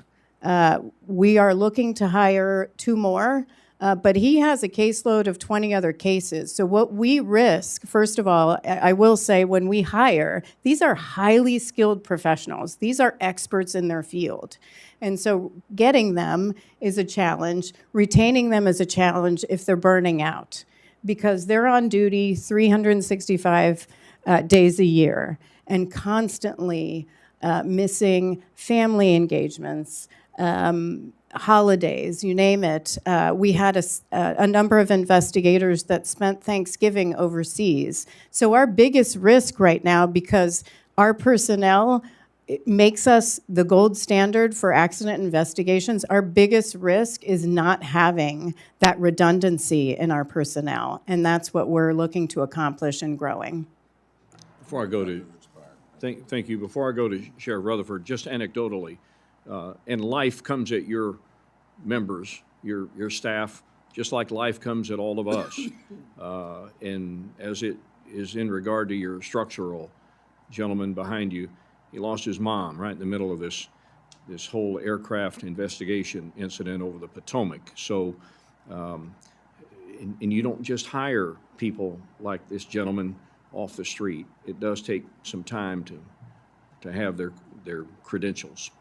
We are looking to hire 2 more, but he has a caseload of 20 other cases. So what we risk, first of all, I will say when we hire, these are highly skilled professionals. These are experts in their field. And so getting them is a challenge. Retaining them is a challenge if they're burning out, because they're on duty 365 days a year and constantly missing family engagements, holidays, you name it. We had a number of investigators that spent Thanksgiving overseas. So our biggest risk right now, because our personnel makes us the gold standard for accident investigations, our biggest risk is not having that redundancy in our personnel. And that's what we're looking to accomplish in growing. Before I go to, thank you. Before I go to Sheriff Rutherford, just anecdotally, and life comes at your members, your staff, just like life comes at all of us. And as it is in regard to your structural gentleman behind you, he lost his mom right in the middle of this whole aircraft investigation incident over the Potomac. So, and you don't just hire people like this gentleman off the street. It does take some time to have their credentials.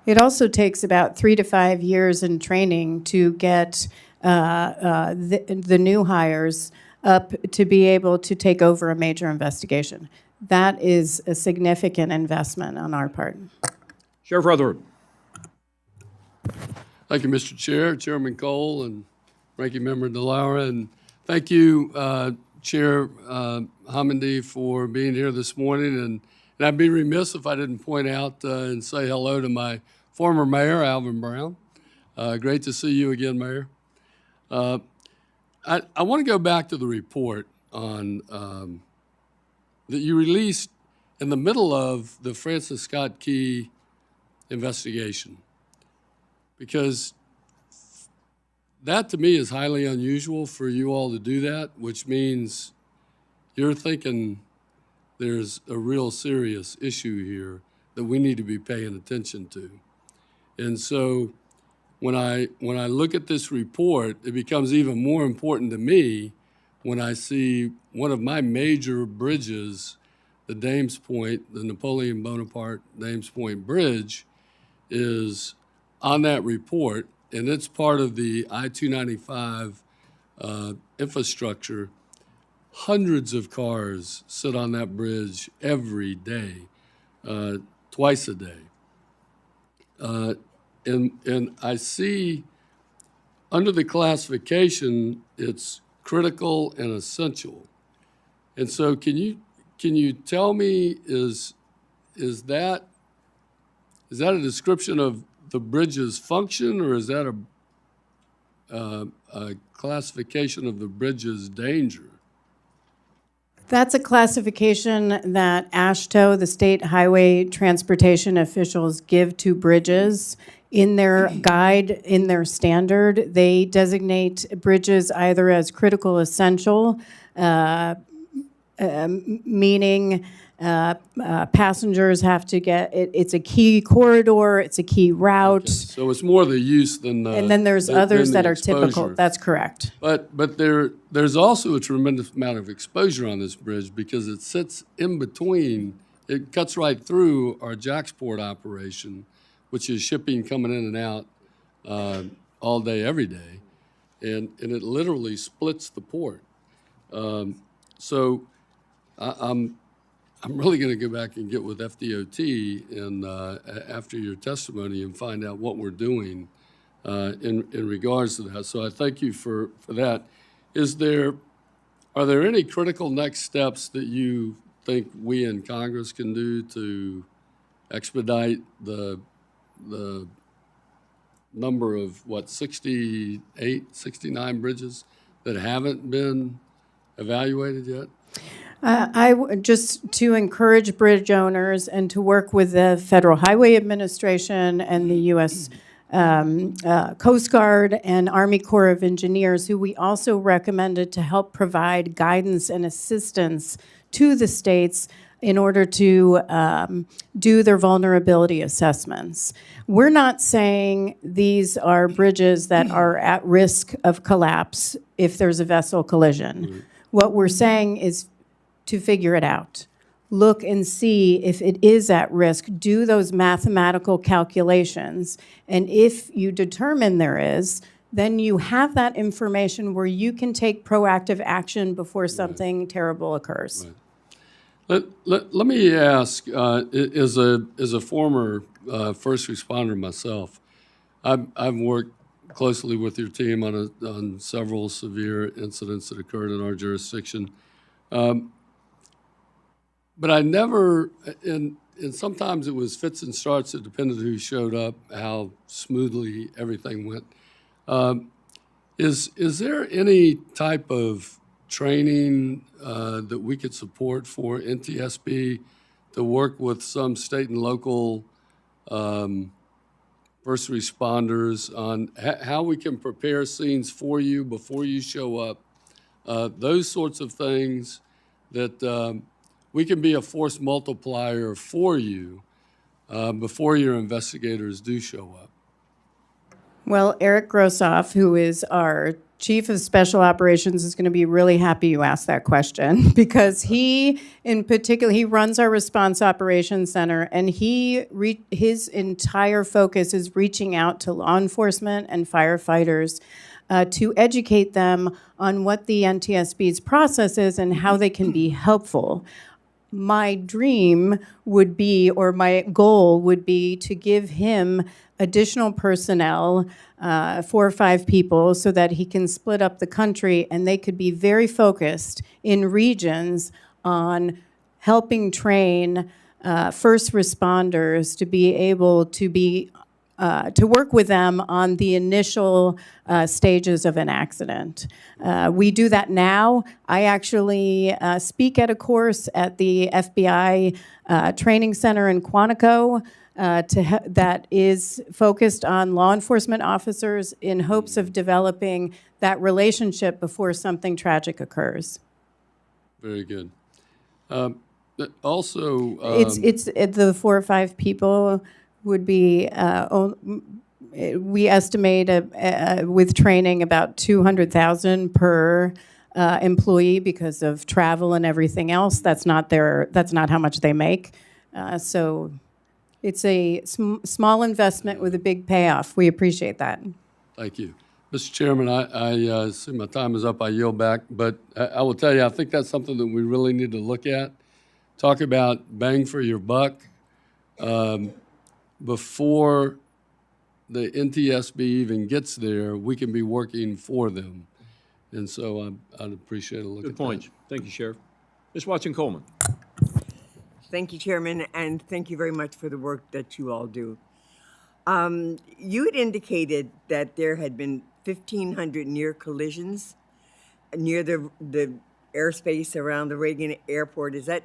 It also takes about 3 to 5 years in training to get the new hires up to be able to take over a major investigation. That is a significant investment on our part. Sheriff Rutherford. Thank you, Mr. Chair, Chairman Cole, and Ranking Member DeLaura. And thank you, Chair Homendy, for being here this morning. And I'd be remiss if I didn't point out and say hello to my former mayor, Alvin Brown. Great to see you again, Mayor. I want to go back to the report on that you released in the middle of the Francis Scott Key investigation, because that to me is highly unusual for you all to do that, which means you're thinking there's a real serious issue here that we need to be paying attention to. And so when I look at this report, it becomes even more important to me when I see one of my major bridges, the Dames Point, the Napoleon Bonaparte Dames Point Bridge, is on that report, and it's part of the I-295 infrastructure. Hundreds of cars sit on that bridge every day, twice a day. And I see under the classification, it's critical and essential. And so can you tell me, is that a description of the bridge's function, or is that a classification of the bridge's danger? That's a classification that AASHTO, the state highway transportation officials, give to bridges. In their guide, in their standard, they designate bridges either as critical essential, meaning passengers have to get, it's a key corridor, it's a key route. So it's more the use than the. And then there's than others the that are typical. exposure. That's correct. But there's also a tremendous amount of exposure on this bridge because it sits in between, it cuts right through our Jacksport operation, which is shipping coming in and out all day, every day. And it literally splits the port. So I'm really going to go back and get with FDOT and after your testimony and find out what we're doing in regards to that. So I thank you for that. Are there any critical next steps that you think we in Congress can do to expedite the number of, 68, 69 bridges that haven't been evaluated yet? Just to encourage bridge owners and to work with the Federal Highway Administration and the U.S. Coast Guard and Army Corps of Engineers, who we also recommended to help provide guidance and assistance to the states in order to do their vulnerability assessments. We're not saying these are bridges that are at risk of collapse if there's a vessel collision. Mm-hmm. What we're saying is to figure it out. Look and see if it is at risk. Do those mathematical calculations. And if you determine there is, then you have that information where you can take proactive action before something terrible occurs. Right. Let me ask, as a former first responder myself, I've worked closely with your team on several severe incidents that occurred in our jurisdiction. But I never, and sometimes it was fits and starts, it depended who showed up, how smoothly everything went. Is there any type of training that we could support for NTSB to work with some state and local first responders on how we can prepare scenes for you before you show up? Those sorts of things that we can be a force multiplier for you before your investigators do show up. Well, Eric Grossoff, who is our Chief of Special Operations is going to be really happy you asked that question because he, in particular, he runs our Response Operations Center, and his entire focus is reaching out to law enforcement and firefighters to educate them on what the NTSB's process is and how they can be helpful. My dream would be, or my goal would be, to give him additional personnel, 4 or 5 people, so that he can split up the country and they could be very focused in regions on helping train first responders to be able to to work with them on the initial stages of an accident. We do that now. I actually speak at a course at the FBI Training Center in Quantico that is focused on law enforcement officers in hopes of developing that relationship before something tragic occurs. Very good. Also, It's the 4 or 5 people would be, we estimate with training about $200,000 per employee because of travel and everything else. That's not how much they make. So it's a small investment with a big payoff. We appreciate that. thank you. Mr. Chairman, I see my time is up. I yield back. But I will tell you, I think that's something that we really need to look at. Talk about bang for your buck. Before the NTSB even gets there, we can be working for them. And so I'd appreciate a look at that. Good point. Thank you, Sheriff. Ms. Watson-Coleman. Thank you, Chairman, and thank you very much for the work that you all do. You had indicated that there had been 1,500 near collisions near the airspace around the Reagan Airport. Is that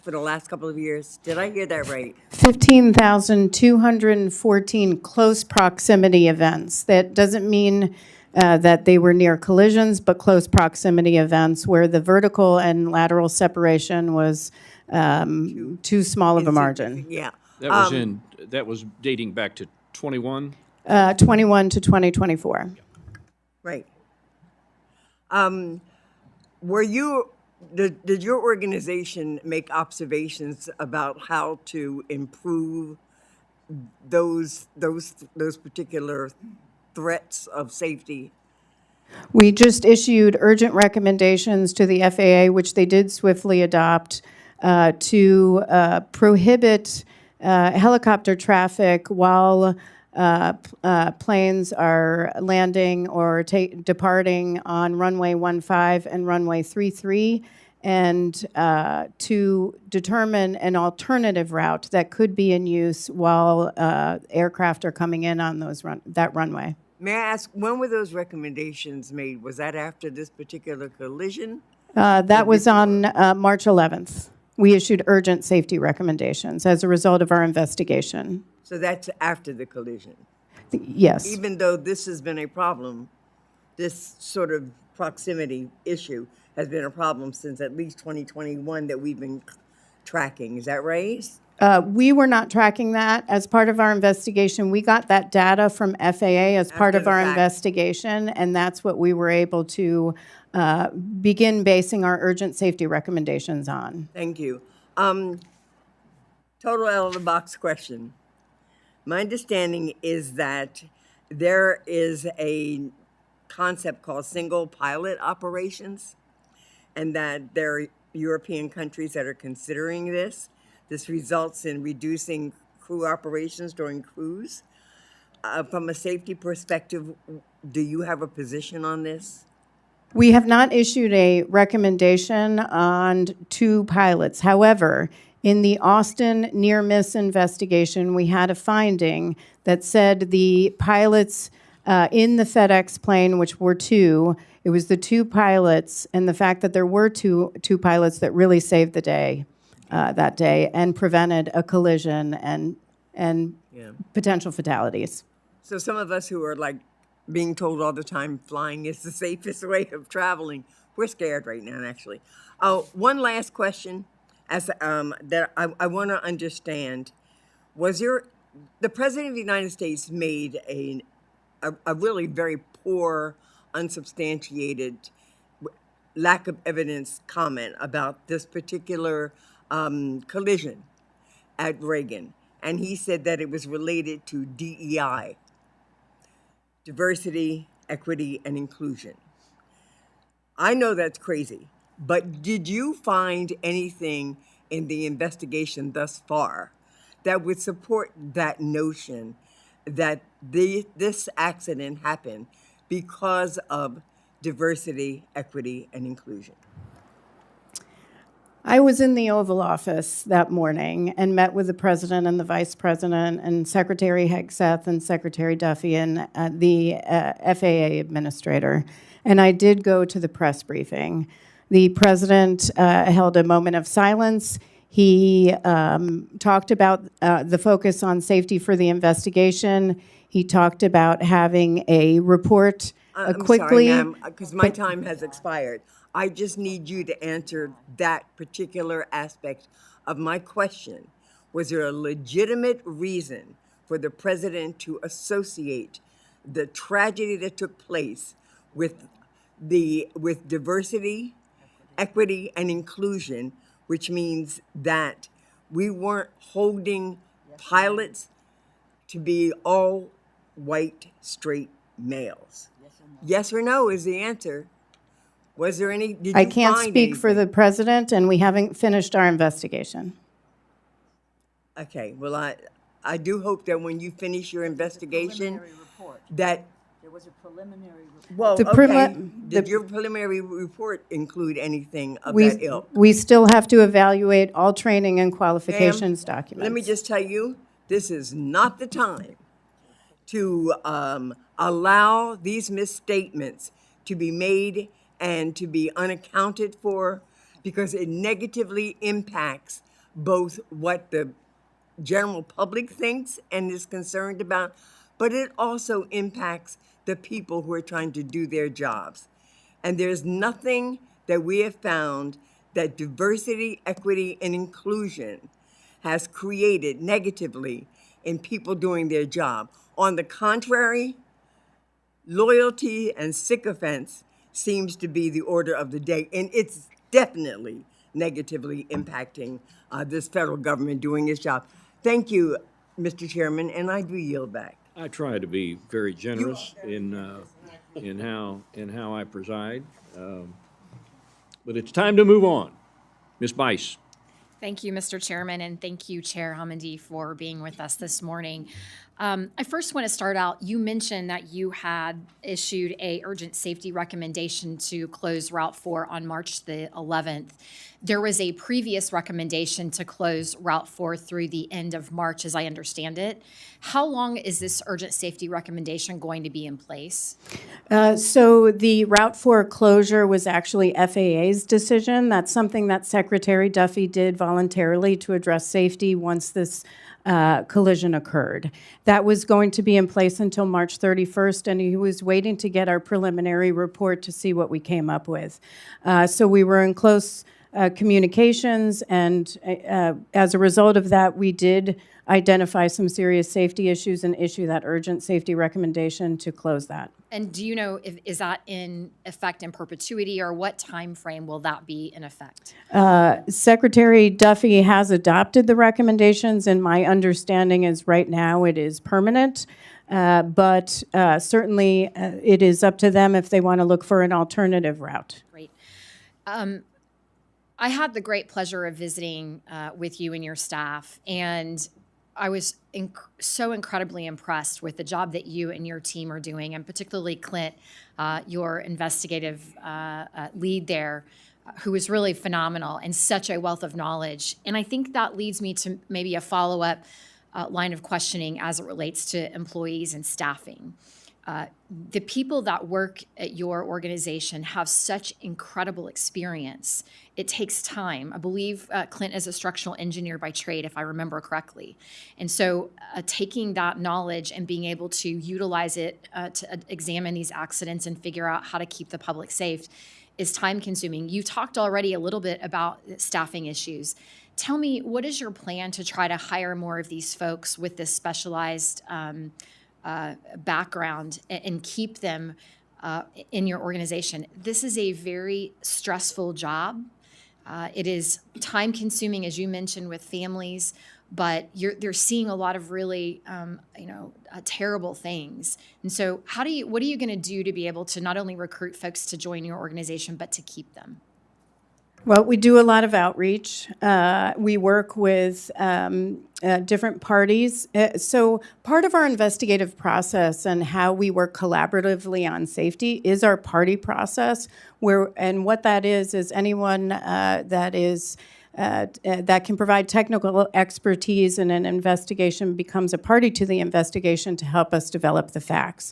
for the last couple of years? Did I hear that right? 15,214 close proximity events. That doesn't mean that they were near collisions, but close proximity events where the vertical and lateral separation was too small of a margin. Yeah. That was dating back to 21? 21 to 2024. Right. Did your organization make observations about how to improve those particular threats of safety? We just issued urgent recommendations to the FAA, which they did swiftly adopt, to prohibit helicopter traffic while planes are landing or departing on runway 15 and runway 33, and to determine an alternative route that could be in use while aircraft are coming in on that runway. May I ask, when were those recommendations made? Was that after this particular collision? That was on March 11th. We issued urgent safety recommendations as a result of our investigation. So that's after the collision. Yes. Even though this has been a problem, this sort of proximity issue has been a problem since at least 2021 that we've been tracking. Is that right? We were not tracking that. As part of our investigation, we got that data from FAA as part After of the our fact. investigation, and that's what we were able to begin basing our urgent safety recommendations on. Thank you. Total out-of-the-box question. My understanding is that there is a concept called single pilot operations, and that there are European countries that are considering this. This results in reducing crew operations during cruise. From a safety perspective, do you have a position on this? We have not issued a recommendation on 2 pilots. However, in the Austin near-miss investigation, we had a finding that said the pilots in the FedEx plane, which were 2, it was the 2 pilots and the fact that there were two pilots that really saved the day that day and prevented a collision and potential fatalities. So some of us who are like being told all the time flying is the safest way of traveling, we're scared right now, actually. One last question that I want to understand. The President of the United States made a really very poor unsubstantiated, lack of evidence comment about this particular collision at Reagan. And he said that it was related to DEI, diversity, equity, and inclusion. I know that's crazy, but did you find anything in the investigation thus far that would support that notion that this accident happened because of diversity, equity, and inclusion? I was in the Oval Office that morning and met with the president and the vice president and Secretary Hegseth and Secretary Duffy and the FAA administrator. And I did go to the press briefing. The president held a moment of silence. He talked about the focus on safety for the investigation. He talked about having a report quickly. I'm sorry, ma'am, because my time has expired. I just need you to answer that particular aspect of my question. Was there a legitimate reason for the president to associate the tragedy that took place with diversity, equity, and inclusion, which means that we weren't holding pilots to be all white, straight males? Yes or no is the answer. Was there any, did you I find can't speak for anything? the president, and we haven't finished our investigation. Okay, well, I do hope that when you finish your investigation, that, There was a preliminary report. well, The okay, preli- did the- your preliminary report include anything of We, that ilk? we still have to evaluate all training and qualifications documents. Let me just tell you, this is not the time to allow these misstatements to be made and to be unaccounted for, because it negatively impacts both what the general public thinks and is concerned about, but it also impacts the people who are trying to do their jobs. And there's nothing that we have found that diversity, equity, and inclusion has created negatively in people doing their job. On the contrary, loyalty and sycophants seems to be the order of the day, and it's definitely negatively impacting this federal government doing its job. Thank you, Mr. Chairman, and I do yield back. I try to be very generous in how I preside, but it's time to move on. Ms. Bice. Thank you, Mr. Chairman, and thank you, Chair Homendy, for being with us this morning. I first want to start out, you mentioned that you had issued a urgent safety recommendation to close Route 4 on March the 11th. There was a previous recommendation to close Route 4 through the end of March, as I understand it. How long is this urgent safety recommendation going to be in place? So the Route 4 closure was actually FAA's decision. That's something that Secretary Duffy did voluntarily to address safety once this collision occurred. That was going to be in place until March 31st, and he was waiting to get our preliminary report to see what we came up with. So we were in close communications, and as a result of that, we did identify some serious safety issues and issue that urgent safety recommendation to close that. And do you know, is that in effect in perpetuity, or what time frame will that be in effect? Secretary Duffy has adopted the recommendations, and my understanding is right now it is permanent. But certainly it is up to them if they want to look for an alternative route. Great. I had the great pleasure of visiting with you and your staff, and I was so incredibly impressed with the job that you and your team are doing, and particularly Clint, your investigative lead there, who is really phenomenal and such a wealth of knowledge. And I think that leads me to maybe a follow-up line of questioning as it relates to employees and staffing. The people that work at your organization have such incredible experience. It takes time. I believe Clint is a structural engineer by trade, if I remember correctly. And so taking that knowledge and being able to utilize it to examine these accidents and figure out how to keep the public safe is time consuming. You talked already a little bit about staffing issues. Tell me, what is your plan to try to hire more of these folks with this specialized background and keep them in your organization. This is a very stressful job. It is time consuming, as you mentioned, with families, but they're seeing a lot of really, terrible things. And so what are you going to do to be able to not only recruit folks to join your organization, but to keep them? Well, we do a lot of outreach. We work with different parties. So part of our investigative process and how we work collaboratively on safety is our party process. And what that is anyone that can provide technical expertise in an investigation becomes a party to the investigation to help us develop the facts.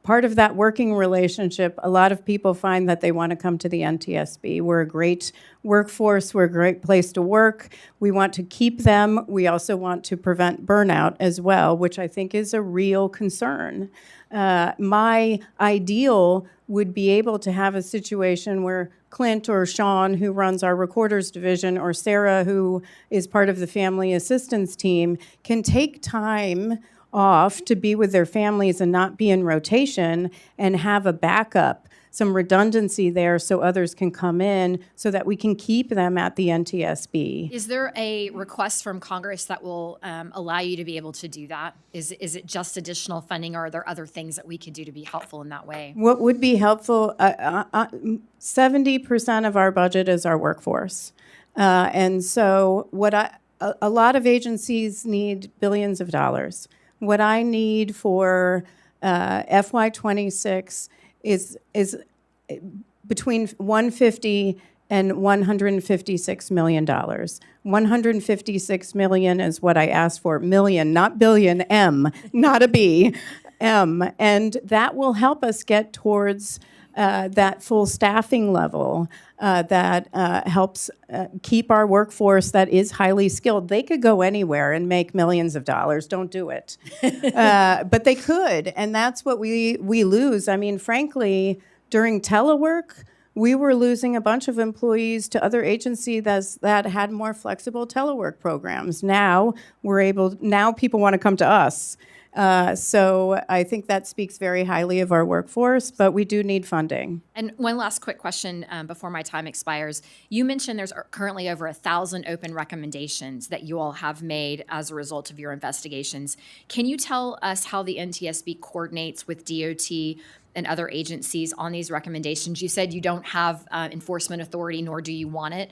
Part of that working relationship, a lot of people find that they want to come to the NTSB. We're a great workforce. We're a great place to work. We want to keep them. We also want to prevent burnout as well, which I think is a real concern. My ideal would be able to have a situation where Clint or Sean, who runs our recorders division, or Sarah, who is part of the family assistance team, can take time off to be with their families and not be in rotation and have a backup, some redundancy there so others can come in so that we can keep them at the NTSB. Is there a request from Congress that will allow you to be able to do that? Is it just additional funding, or are there other things that we could do to be helpful in that way? What would be helpful, 70% of our budget is our workforce. And so a lot of agencies need billions of dollars. What I need for FY26 is between $150 and $156 million. $156 million is what I asked for. Million, not billion, M, not a B, M. And that will help us get towards that full staffing level that helps keep our workforce that is highly skilled. They could go anywhere and make millions of dollars. Don't do it. But they could, and that's what we lose. I mean, frankly, during telework, we were losing a bunch of employees to other agencies that had more flexible telework programs. Now people want to come to us. So I think that speaks very highly of our workforce, but we do need funding. And one last quick question before my time expires. You mentioned there's currently over 1,000 open recommendations that you all have made as a result of your investigations. Can you tell us how the NTSB coordinates with DOT and other agencies on these recommendations? You said you don't have enforcement authority, nor do you want it,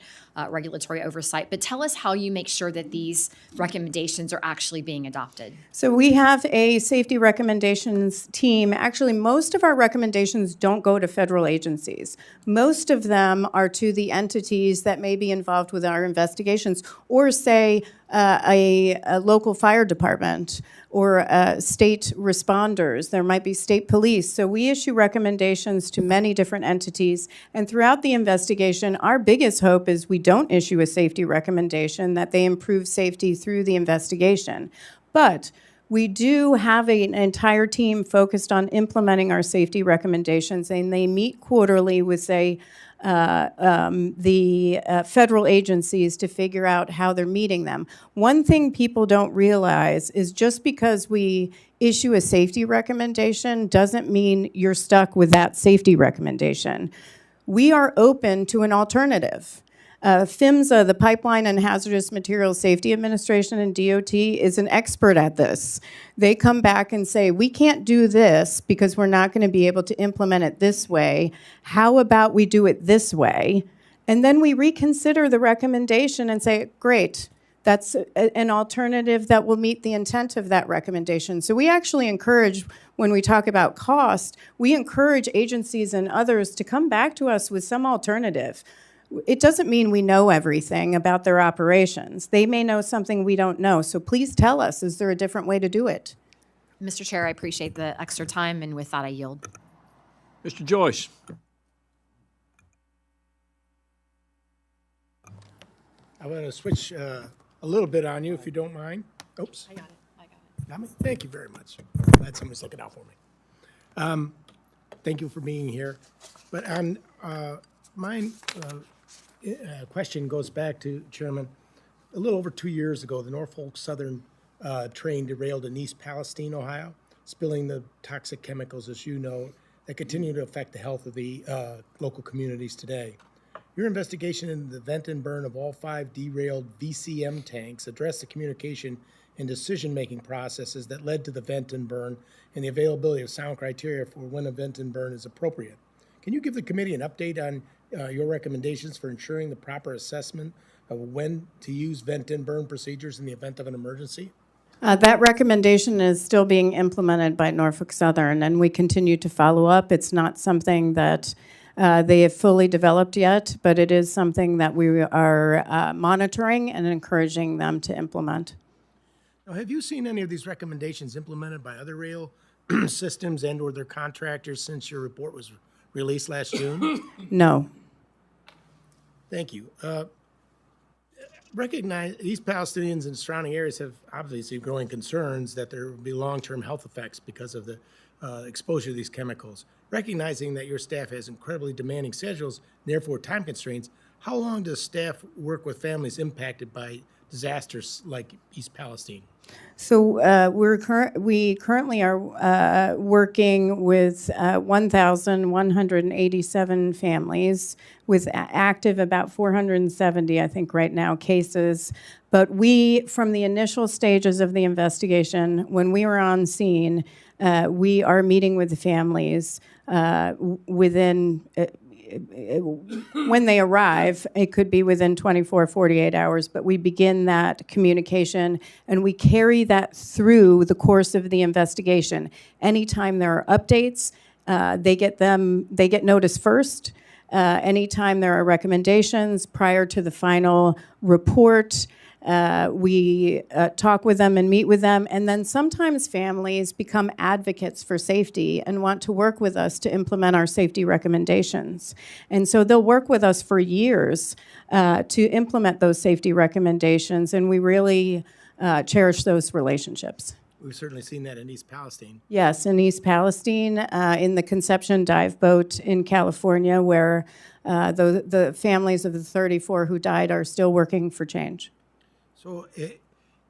regulatory oversight. But tell us how you make sure that these recommendations are actually being adopted. So we have a safety recommendations team. Actually, most of our recommendations don't go to federal agencies. Most of them are to the entities that may be involved with our investigations, or say a local fire department or state responders. There might be state police. So we issue recommendations to many different entities. And throughout the investigation, our biggest hope is we don't issue a safety recommendation, that they improve safety through the investigation. But we do have an entire team focused on implementing our safety recommendations, and they meet quarterly with, say, the federal agencies to figure out how they're meeting them. One thing people don't realize is just because we issue a safety recommendation doesn't mean you're stuck with that safety recommendation. We are open to an alternative. PHMSA, the Pipeline and Hazardous Materials Safety Administration, and DOT is an expert at this. They come back and say, we can't do this because we're not going to be able to implement it this way. How about we do it this way? And then we reconsider the recommendation and say, great, that's an alternative that will meet the intent of that recommendation. So we actually encourage, when we talk about cost, we encourage agencies and others to come back to us with some alternative. It doesn't mean we know everything about their operations. They may know something we don't know. So please tell us, is there a different way to do it? Mr. Chair, I appreciate the extra time, and with that, I yield. Mr. Joyce. I want to switch a little bit on you, if you don't mind. Oops. I got it. Got me? Thank you very much. Glad somebody's looking out for me. Thank you for being here. But on my question goes back to, Chairman, a little over 2 years ago, the Norfolk Southern train derailed in East Palestine, Ohio, spilling the toxic chemicals, as you know, that continue to affect the health of the local communities today. Your investigation into the vent and burn of all 5 derailed VCM tanks addressed the communication and decision-making processes that led to the vent and burn and the availability of sound criteria for when a vent and burn is appropriate. Can you give the committee an update on your recommendations for ensuring the proper assessment of when to use vent and burn procedures in the event of an emergency? That recommendation is still being implemented by Norfolk Southern, and we continue to follow up. It's not something that they have fully developed yet, but it is something that we are monitoring and encouraging them to implement. Now, have you seen any of these recommendations implemented by other rail systems and/or their contractors since your report was released last June? No. Thank you. Recognize East Palestinians and surrounding areas have obviously growing concerns that there will be long-term health effects because of the exposure to these chemicals. Recognizing that your staff has incredibly demanding schedules, and therefore time constraints, how long does staff work with families impacted by disasters like East Palestine? So we currently are working with 1,187 families with active about 470, I think, right now cases. But we, from the initial stages of the investigation, when we were on scene, we are meeting with the families within. When they arrive, it could be within 24, 48 hours, but we begin that communication and we carry that through the course of the investigation. Anytime there are updates, they get notice first. Anytime there are recommendations prior to the final report, we talk with them and meet with them, and then sometimes families become advocates for safety and want to work with us to implement our safety recommendations. And so they'll work with us for years to implement those safety recommendations, and we really cherish those relationships. We've certainly seen that in East Palestine. Yes, in East Palestine, in the Conception dive boat in California, where the families of the 34 who died are still working for change. So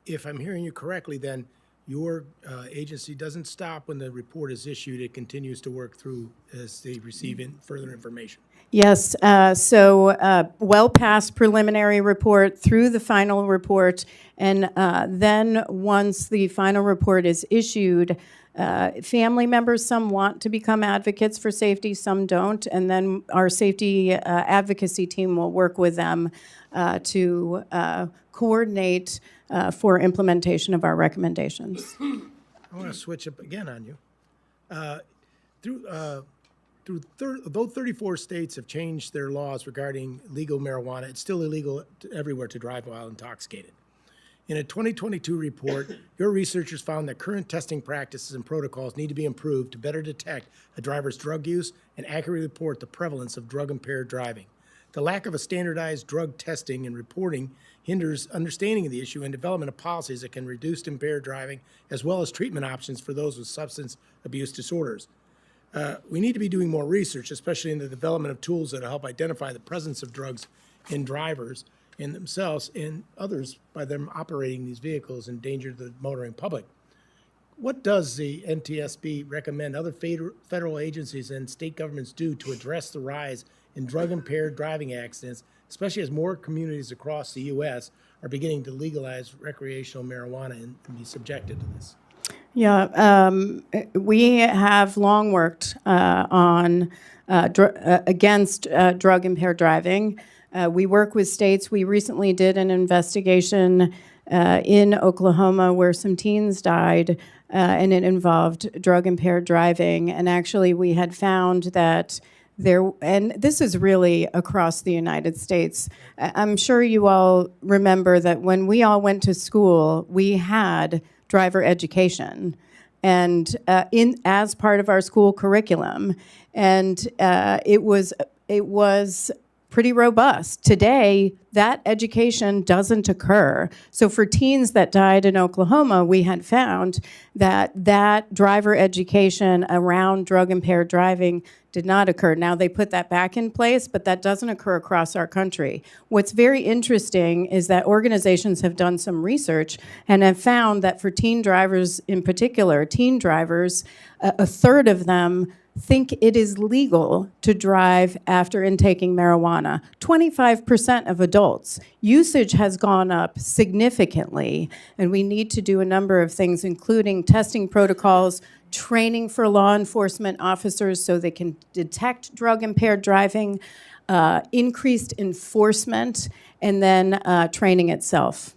if I'm hearing you correctly, then your agency doesn't stop when the report is issued. It continues to work through as they receive further information. Yes, so well past preliminary report through the final report, and then once the final report is issued, family members, some want to become advocates for safety, some don't, and then our safety advocacy team will work with them to coordinate for implementation of our recommendations. I want to switch up again on you. Though 34 states have changed their laws regarding legal marijuana, it's still illegal everywhere to drive while intoxicated. In a 2022 report, your researchers found that current testing practices and protocols need to be improved to better detect a driver's drug use and accurately report the prevalence of drug-impaired driving. The lack of a standardized drug testing and reporting hinders understanding of the issue and development of policies that can reduce impaired driving, as well as treatment options for those with substance abuse disorders. We need to be doing more research, especially in the development of tools that will help identify the presence of drugs in drivers in themselves and others by them operating these vehicles endanger the motoring public. What does the NTSB recommend other federal agencies and state governments do to address the rise in drug-impaired driving accidents, especially as more communities across the U.S. are beginning to legalize recreational marijuana and be subjected to this? Yeah, we have long worked on against drug-impaired driving. We work with states. We recently did an investigation in Oklahoma where some teens died, and it involved drug-impaired driving. And actually, we had found that and this is really across the United States. I'm sure you all remember that when we all went to school, we had driver education, and as part of our school curriculum, and it was pretty robust. Today, that education doesn't occur. So for teens that died in Oklahoma, we had found that driver education around drug-impaired driving did not occur. Now, they put that back in place, but that doesn't occur across our country. What's very interesting is that organizations have done some research and have found that for teen drivers in particular, teen drivers, a third of them think it is legal to drive after intaking marijuana. 25% of adults. Usage has gone up significantly, and we need to do a number of things, including testing protocols, training for law enforcement officers so they can detect drug-impaired driving, increased enforcement, and then training itself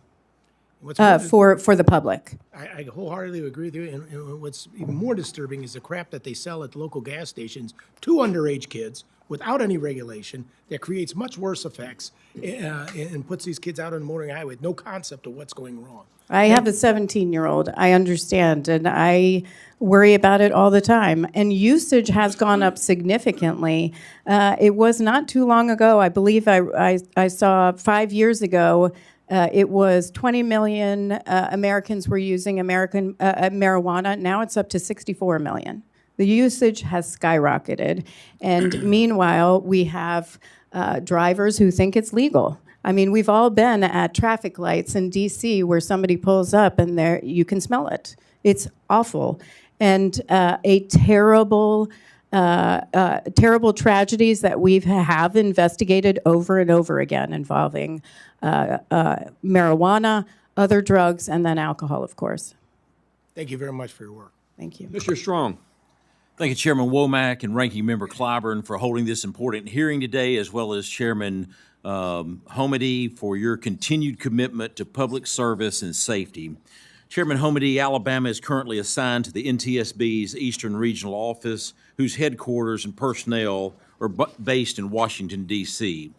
What's more for the public. I wholeheartedly agree with you, and what's even more disturbing is the crap that they sell at the local gas stations to underage kids without any regulation that creates much worse effects and puts these kids out on the motoring highway with no concept of what's going wrong. I have a 17-year-old. I understand, and I worry about it all the time. And usage has gone up significantly. It was not too long ago, I believe I saw 5 years ago, it was 20 million Americans were using marijuana. Now it's up to 64 million. The usage has skyrocketed. And meanwhile, we have drivers who think it's legal. I mean, we've all been at traffic lights in D.C. where somebody pulls up and there you can smell it. It's awful. And terrible tragedies that we have investigated over and over again involving marijuana, other drugs, and then alcohol, of course. Thank you very much for your work. Thank you. Mr. Strong. Thank you, Chairman Womack and Ranking Member Clyburn for holding this important hearing today, as well as Chairman Homendy for your continued commitment to public service and safety. Chairman Homendy, Alabama is currently assigned to the NTSB's Eastern Regional Office, whose headquarters and personnel are based in Washington, D.C.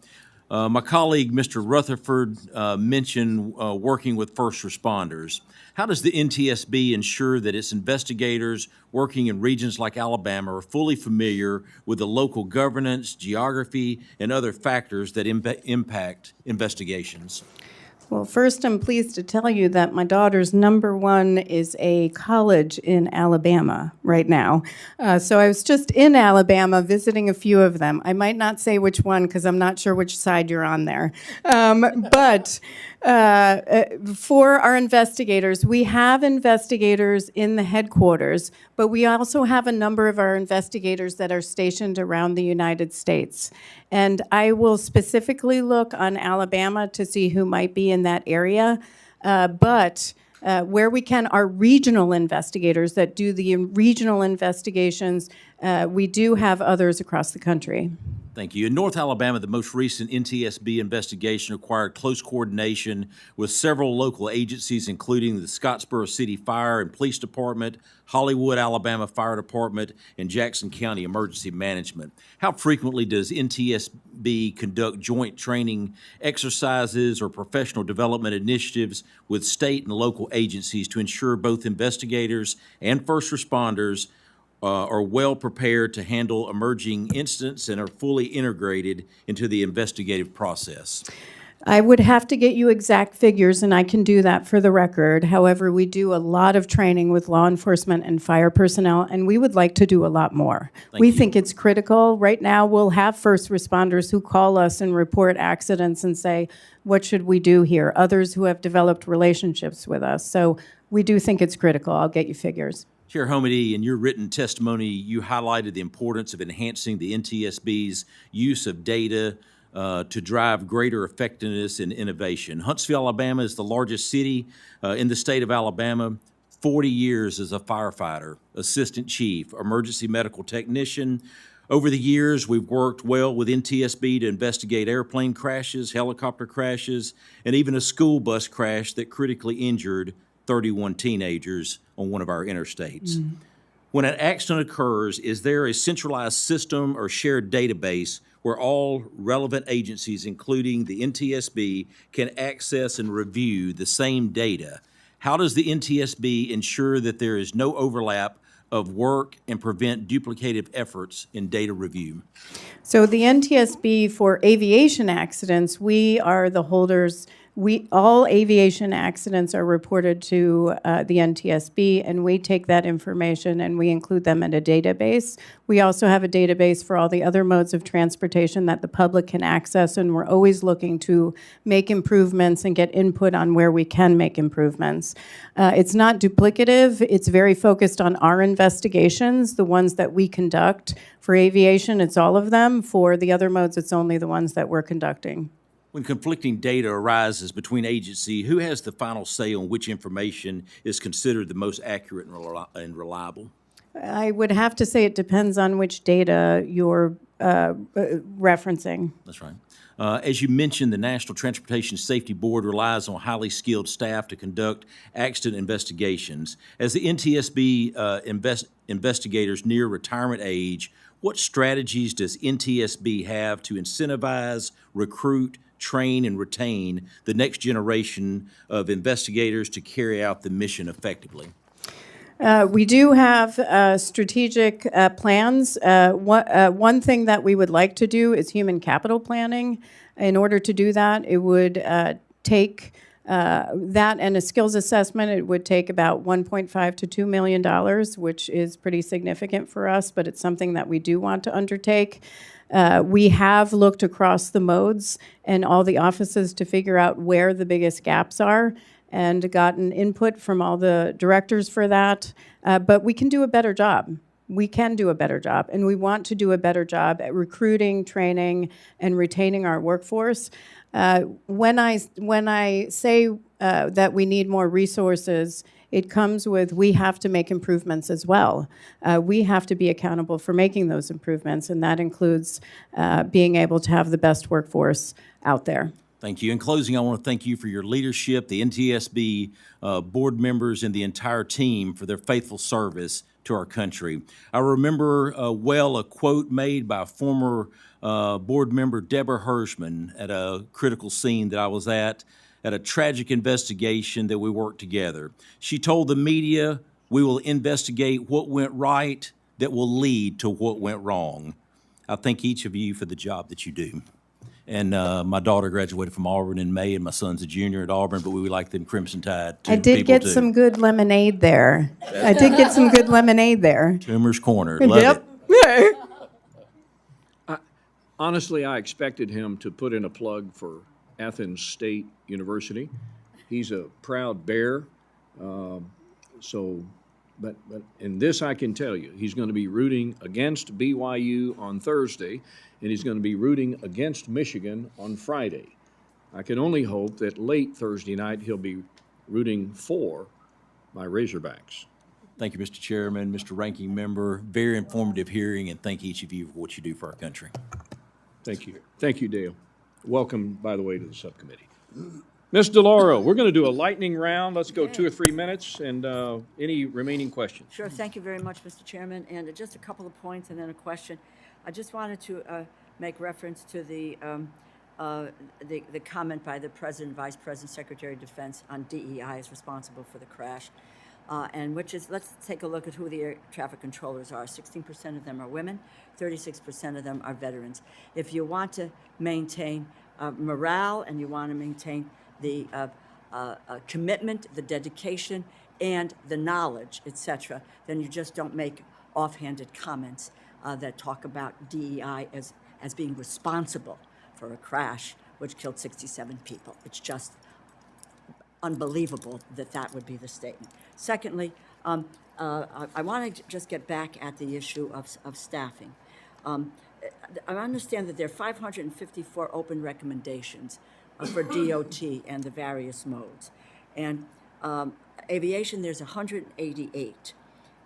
My colleague, Mr. Rutherford, mentioned working with first responders. How does the NTSB ensure that its investigators working in regions like Alabama are fully familiar with the local governance, geography, and other factors that impact investigations? Well, first, I'm pleased to tell you that my daughter's number one is a college in Alabama right now. So I was just in Alabama visiting a few of them. I might not say which one because I'm not sure which side you're on there. But for our investigators, we have investigators in the headquarters, but we also have a number of our investigators that are stationed around the United States. And I will specifically look on Alabama to see who might be in that area. But where we can, our regional investigators that do the regional investigations, we do have others across the country. Thank you. In North Alabama, the most recent NTSB investigation required close coordination with several local agencies, including the Scottsboro City Fire and Police Department, Hollywood, Alabama Fire Department, and Jackson County Emergency Management. How frequently does NTSB conduct joint training exercises or professional development initiatives with state and local agencies to ensure both investigators and first responders are well prepared to handle emerging incidents and are fully integrated into the investigative process? I would have to get you exact figures, and I can do that for the record. However, we do a lot of training with law enforcement and fire personnel, and we would like to do a lot more. We think it's critical. Right now, we'll have first responders who call us and report accidents and say, what should we do here? Others who have developed relationships with us. So we do think it's critical. I'll get you figures. Chair Homendy, in your written testimony, you highlighted the importance of enhancing the NTSB's use of data to drive greater effectiveness and innovation. Huntsville, Alabama is the largest city in the state of Alabama. 40 years as a firefighter, assistant chief, emergency medical technician. Over the years, we've worked well with NTSB to investigate airplane crashes, helicopter crashes, and even a school bus crash that critically injured 31 teenagers on one of our interstates. When an accident occurs, is there a centralized system or shared database where all relevant agencies, including the NTSB, can access and review the same data? How does the NTSB ensure that there is no overlap of work and prevent duplicative efforts in data review? So the NTSB for aviation accidents, we are the holders All aviation accidents are reported to the NTSB, and we take that information and we include them in a database. We also have a database for all the other modes of transportation that the public can access, and we're always looking to make improvements and get input on where we can make improvements. It's not duplicative. It's very focused on our investigations, the ones that we conduct. For aviation, it's all of them. For the other modes, it's only the ones that we're conducting. When conflicting data arises between agencies, who has the final say on which information is considered the most accurate and reliable? I would have to say it depends on which data you're referencing. That's right. As you mentioned, the National Transportation Safety Board relies on highly skilled staff to conduct accident investigations. As the NTSB investigators near retirement age, what strategies does NTSB have to incentivize, recruit, train, and retain the next generation of investigators to carry out the mission effectively? We do have strategic plans. One thing that we would like to do is human capital planning. In order to do that, it would take that and a skills assessment. It would take about $1.5 to $2 million, which is pretty significant for us, but it's something that we do want to undertake. We have looked across the modes and all the offices to figure out where the biggest gaps are and gotten input from all the directors for that. But we can do a better job. We can do a better job, and we want to do a better job at recruiting, training, and retaining our workforce. When I say that we need more resources, it comes with we have to make improvements as well. We have to be accountable for making those improvements, and that includes being able to have the best workforce out there. Thank you. In closing, I want to thank you for your leadership, the NTSB board members, and the entire team for their faithful service to our country. I remember well a quote made by former board member Deborah Hirschman at a critical scene that I was at a tragic investigation that we worked together. She told the media, "We will investigate what went right that will lead to what went wrong." I thank each of you for the job that you do. And my daughter graduated from Auburn in May, and my son's a junior at Auburn, but we like them Crimson Tide I did get some good lemonade there. I did get some good lemonade there. Tumor's Corner. Love Yep. it. Honestly, I expected him to put in a plug for Athens State University. He's a proud Bear. But in this I can tell you, he's going to be rooting against BYU on Thursday, and he's going to be rooting against Michigan on Friday. I can only hope that late Thursday night he'll be rooting for my Razorbacks. Thank you, Mr. Chairman, Mr. Ranking Member. Very informative hearing, and thank each of you for what you do for our country. Thank you. Thank you, Dale. Welcome, by the way, to the subcommittee. Ms. DeLauro, we're going to do a lightning round. Let's go 2 or 3 minutes, and any remaining questions? Sure, thank you very much, Mr. Chairman, and just a couple of points and then a question. I just wanted to make reference to the comment by the President, Vice President, Secretary of Defense on DEI is responsible for the crash, and which is, let's take a look at who the air traffic controllers are. 16% of them are women, 36% of them are veterans. If you want to maintain morale and you want to maintain the commitment, the dedication, and the knowledge, etc., then you just don't make offhanded comments that talk about DEI as being responsible for a crash which killed 67 people. It's just unbelievable that that would be the statement. Secondly, I want to just get back at the issue of staffing. I understand that there are 554 open recommendations for DOT and the various modes. And aviation, there's 188.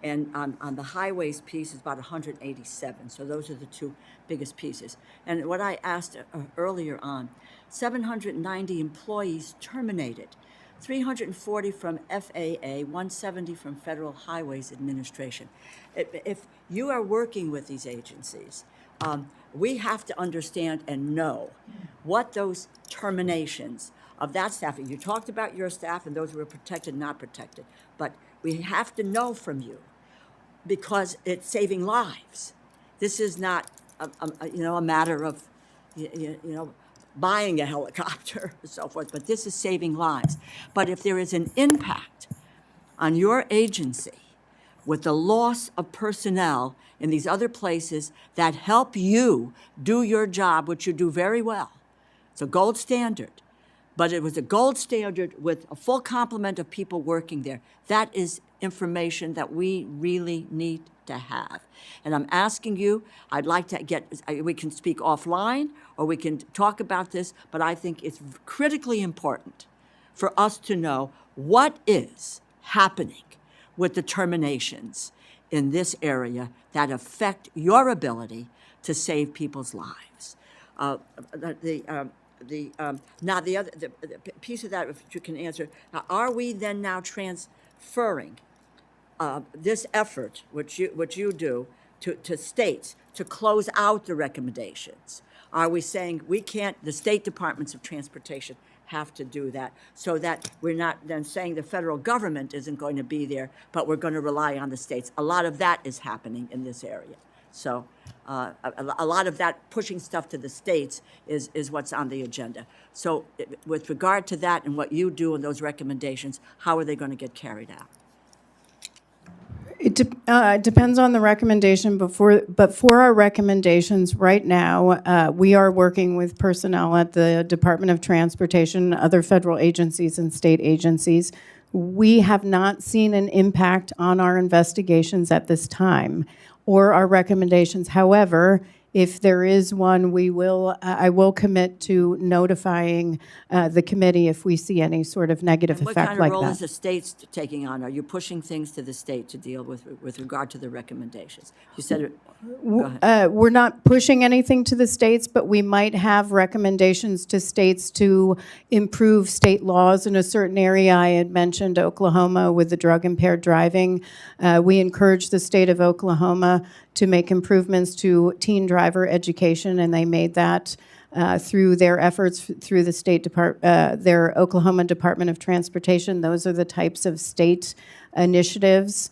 And on the highways piece is about 187. So those are the two biggest pieces. And what I asked earlier on, 790 employees terminated, 340 from FAA, 170 from Federal Highways Administration. If you are working with these agencies, we have to understand and know what those terminations of that staff, you talked about your staff and those who are protected, not protected, but we have to know from you because it's saving lives. This is not a matter of buying a helicopter and so forth, but this is saving lives. But if there is an impact on your agency with the loss of personnel in these other places that help you do your job, which you do very well, it's a gold standard, but it was a gold standard with a full complement of people working there. That is information that we really need to have. And I'm asking you, I'd like to we can speak offline or we can talk about this, but I think it's critically important for us to know what is happening with the terminations in this area that affect your ability to save people's lives. Now the piece of that, if you can answer, now, are we then now transferring this effort, which you do, to states to close out the recommendations? Are we saying we can't, the state departments of transportation have to do that, so that we're not then saying the federal government isn't going to be there, but we're going to rely on the states? A lot of that is happening in this area. So a lot of that pushing stuff to the states is what's on the agenda. So with regard to that and what you do and those recommendations, how are they going to get carried out? It depends on the recommendation, but for our recommendations right now, we are working with personnel at the Department of Transportation, other federal agencies and state agencies. We have not seen an impact on our investigations at this time or our recommendations. However, if there is one, I will commit to notifying the committee if we see any sort of negative What effect kind like of role that. is the states taking on? Are you pushing things to the state to deal with regard to the recommendations? You said it. Go ahead. We're not pushing anything to the states, but we might have recommendations to states to improve state laws in a certain area. I had mentioned Oklahoma with the drug-impaired driving. We encourage the state of Oklahoma to make improvements to teen driver education, and they made that through their efforts through the their Oklahoma Department of Transportation. Those are the types of state initiatives.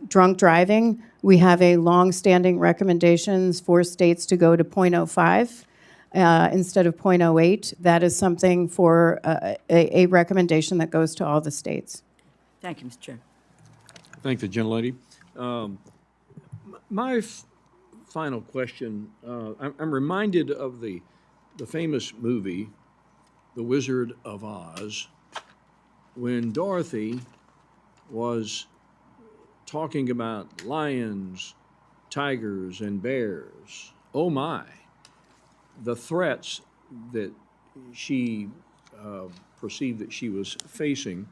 Drunk driving, we have a long-standing recommendations for states to go to 0.05 instead of 0.08. That is something for a recommendation that goes to all the states. Thank you, Mr. Chair. Thank the gentlelady. My final question, I'm reminded of the famous movie, The Wizard of Oz, when Dorothy was talking about lions, tigers, and bears. Oh my, the threats that she perceived that she was facing.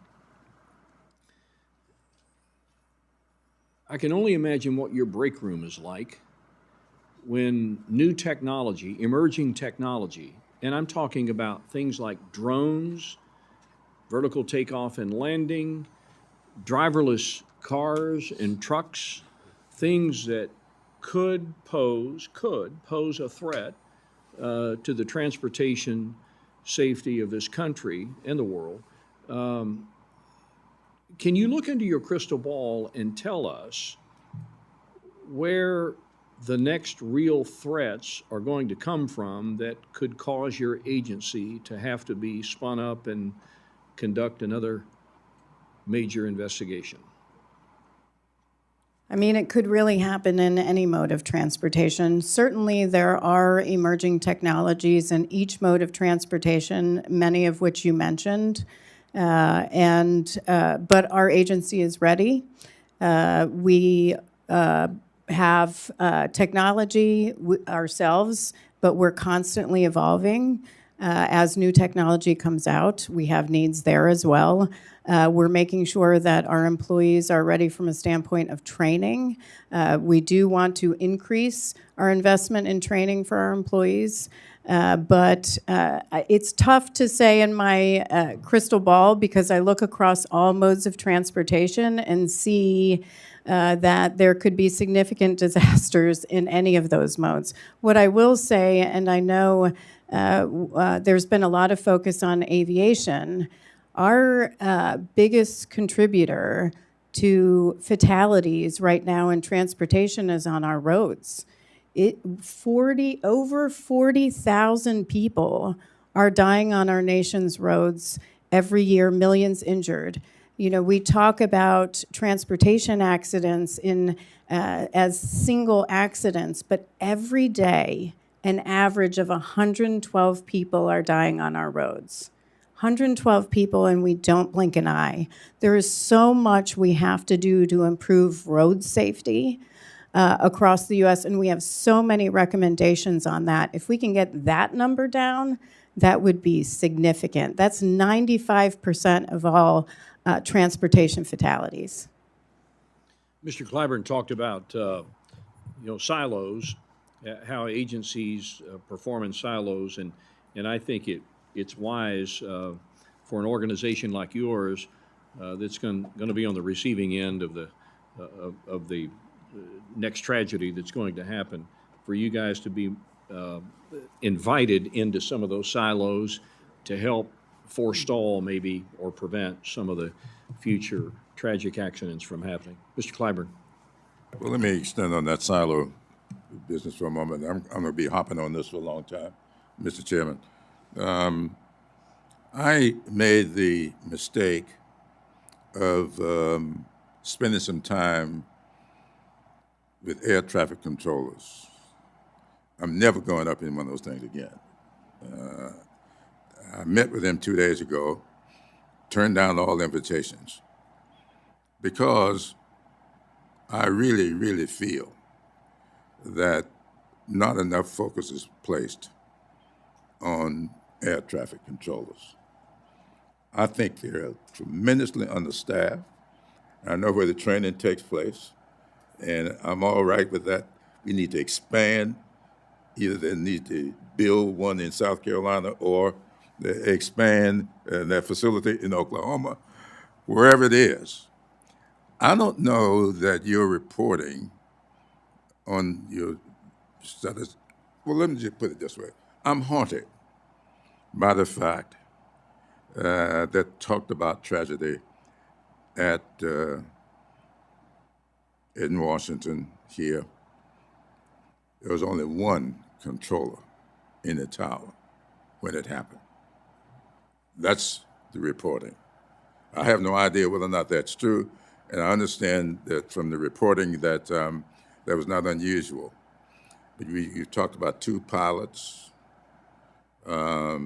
I can only imagine what your break room is like when new technology, emerging technology, and I'm talking about things like drones, vertical takeoff and landing, driverless cars and trucks, things that could pose a threat to the transportation safety of this country and the world. Can you look into your crystal ball and tell us where the next real threats are going to come from that could cause your agency to have to be spun up and conduct another major investigation? I mean, it could really happen in any mode of transportation. Certainly, there are emerging technologies in each mode of transportation, many of which you mentioned. But our agency is ready. We have technology ourselves, but we're constantly evolving. As new technology comes out, we have needs there as well. We're making sure that our employees are ready from a standpoint of training. We do want to increase our investment in training for our employees. But it's tough to say in my crystal ball because I look across all modes of transportation and see that there could be significant disasters in any of those modes. What I will say, and I know there's been a lot of focus on aviation, our biggest contributor to fatalities right now in transportation is on our roads. Over 40,000 people are dying on our nation's roads every year, millions injured. You know, we talk about transportation accidents as single accidents, but every day, an average of 112 people are dying on our roads. 112 people, and we don't blink an eye. There is so much we have to do to improve road safety across the U.S., and we have so many recommendations on that. If we can get that number down, that would be significant. That's 95% of all transportation fatalities. Mr. Clyburn talked about, silos, how agencies perform in silos, and I think it's wise for an organization like yours that's going to be on the receiving end of the next tragedy that's going to happen, for you guys to be invited into some of those silos to help forestall maybe or prevent some of the future tragic accidents from happening. Mr. Clyburn. Well, let me extend on that silo business for a moment. I'm going to be hopping on this for a long time, Mr. Chairman. I made the mistake of spending some time with air traffic controllers. I'm never going up in one of those things again. I met with them 2 days ago, turned down all invitations, because I really, really feel that not enough focus is placed on air traffic controllers. I think they're tremendously understaffed. I know where the training takes place, and I'm all right with that. We need to expand. Either they need to build one in South Carolina or they expand that facility in Oklahoma, wherever it is. I don't know that you're reporting on your status. Well, let me just put it this way. I'm haunted by the fact that talked about tragedy in Washington here. There was only one controller in the tower when it happened. That's the reporting. I have no idea whether or not that's true, and I understand that from the reporting that that was not unusual. But you talked about 2 pilots. I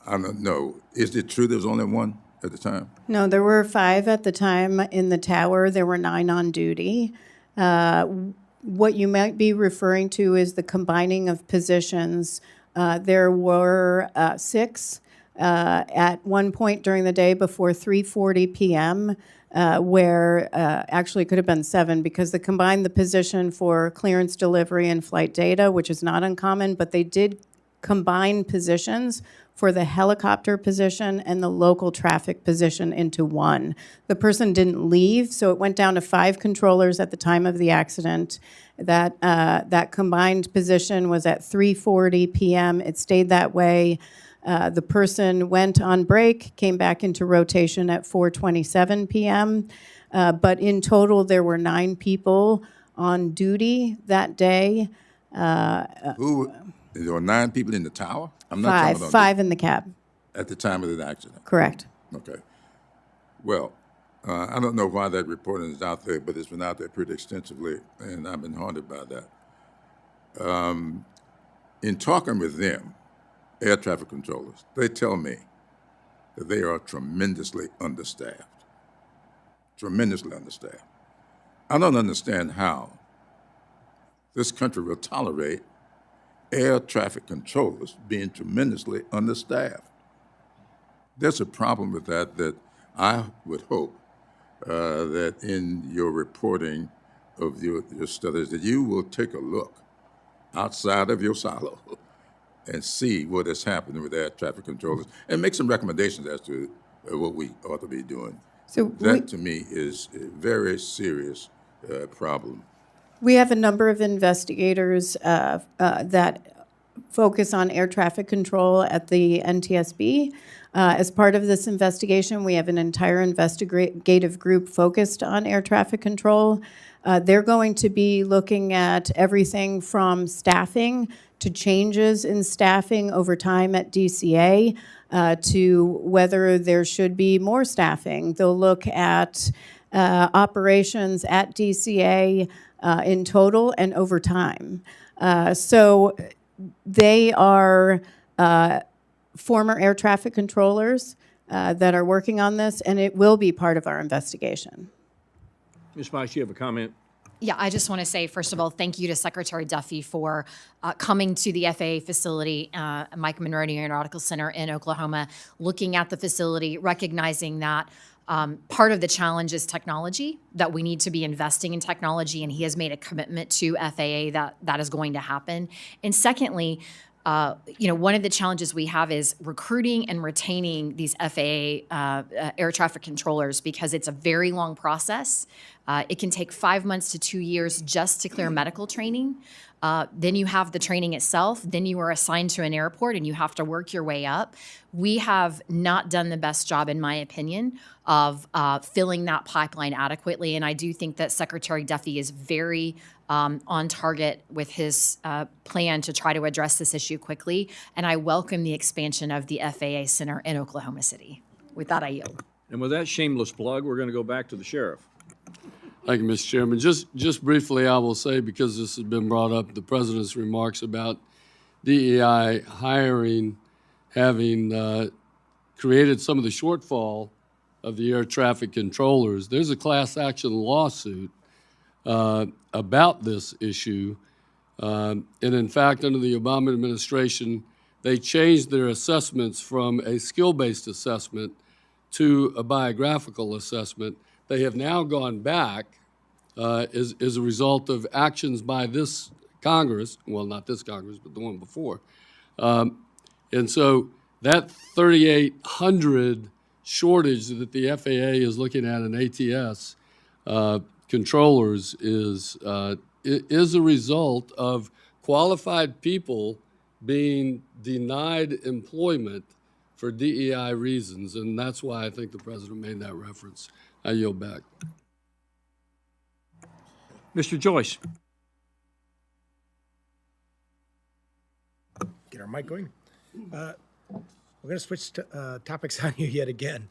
don't know. Is it true there was only one at the time? No, there were 5 at the time in the tower. There were 9 on duty. What you might be referring to is the combining of positions. There were 6 at one point during the day before 3:40 p.m., where actually it could have been 7, because they combined the position for clearance delivery and flight data, which is not uncommon, but they did combine positions for the helicopter position and the local traffic position into one. The person didn't leave, so it went down to 5 controllers at the time of the accident. That combined position was at 3:40 p.m. It stayed that way. The person went on break, came back into rotation at 4:27 p.m. But in total, there were 9 people on duty that day. There were 9 people in the tower? I'm not talking about 5 in the cab. at the time of the accident. Correct. Okay. Well, I don't know why that reporting is out there, but it's been out there pretty extensively, and I've been haunted by that. In talking with them, air traffic controllers, they tell me that they are tremendously understaffed. Tremendously understaffed. I don't understand how this country will tolerate air traffic controllers being tremendously understaffed. There's a problem with that I would hope that in your reporting of your studies that you will take a look outside of your silo and see what is happening with air traffic controllers and make some recommendations as to what we ought to be doing. So That, to me, is a very serious problem. we have a number of investigators that focus on air traffic control at the NTSB. As part of this investigation, we have an entire investigative group focused on air traffic control. They're going to be looking at everything from staffing to changes in staffing over time at DCA to whether there should be more staffing. They'll look at operations at DCA in total and over time. So they are former air traffic controllers that are working on this, and it will be part of our investigation. Ms. Mice, you have a comment? Yeah, I just want to say, first of all, thank you to Secretary Duffy for coming to the FAA facility, Mike Monroney Aeronautical Center in Oklahoma, looking at the facility, recognizing that part of the challenge is technology, that we need to be investing in technology, and he has made a commitment to FAA that that is going to happen. And secondly, one of the challenges we have is recruiting and retaining these FAA air traffic controllers because it's a very long process. It can take 5 months to 2 years just to clear medical training. Then you have the training itself. Then you are assigned to an airport and you have to work your way up. We have not done the best job, in my opinion, of filling that pipeline adequately. And I do think that Secretary Duffy is very on target with his plan to try to address this issue quickly. And I welcome the expansion of the FAA Center in Oklahoma City. With that, I yield. And with that shameless plug, we're going to go back to the sheriff. Thank you, Mr. Chairman. Just briefly, I will say, because this has been brought up, the president's remarks about DEI hiring having created some of the shortfall of the air traffic controllers. There's a class action lawsuit about this issue. And in fact, under the Obama administration, they changed their assessments from a skill-based assessment to a biographical assessment. They have now gone back as a result of actions by this Congress, well, not this Congress, but the one before. And so that 3,800 shortage that the FAA is looking at in ATS controllers is a result of qualified people being denied employment for DEI reasons, and that's why I think the president made that reference. I yield back. Mr. Joyce. Get our mic going. We're going to switch topics on you yet again.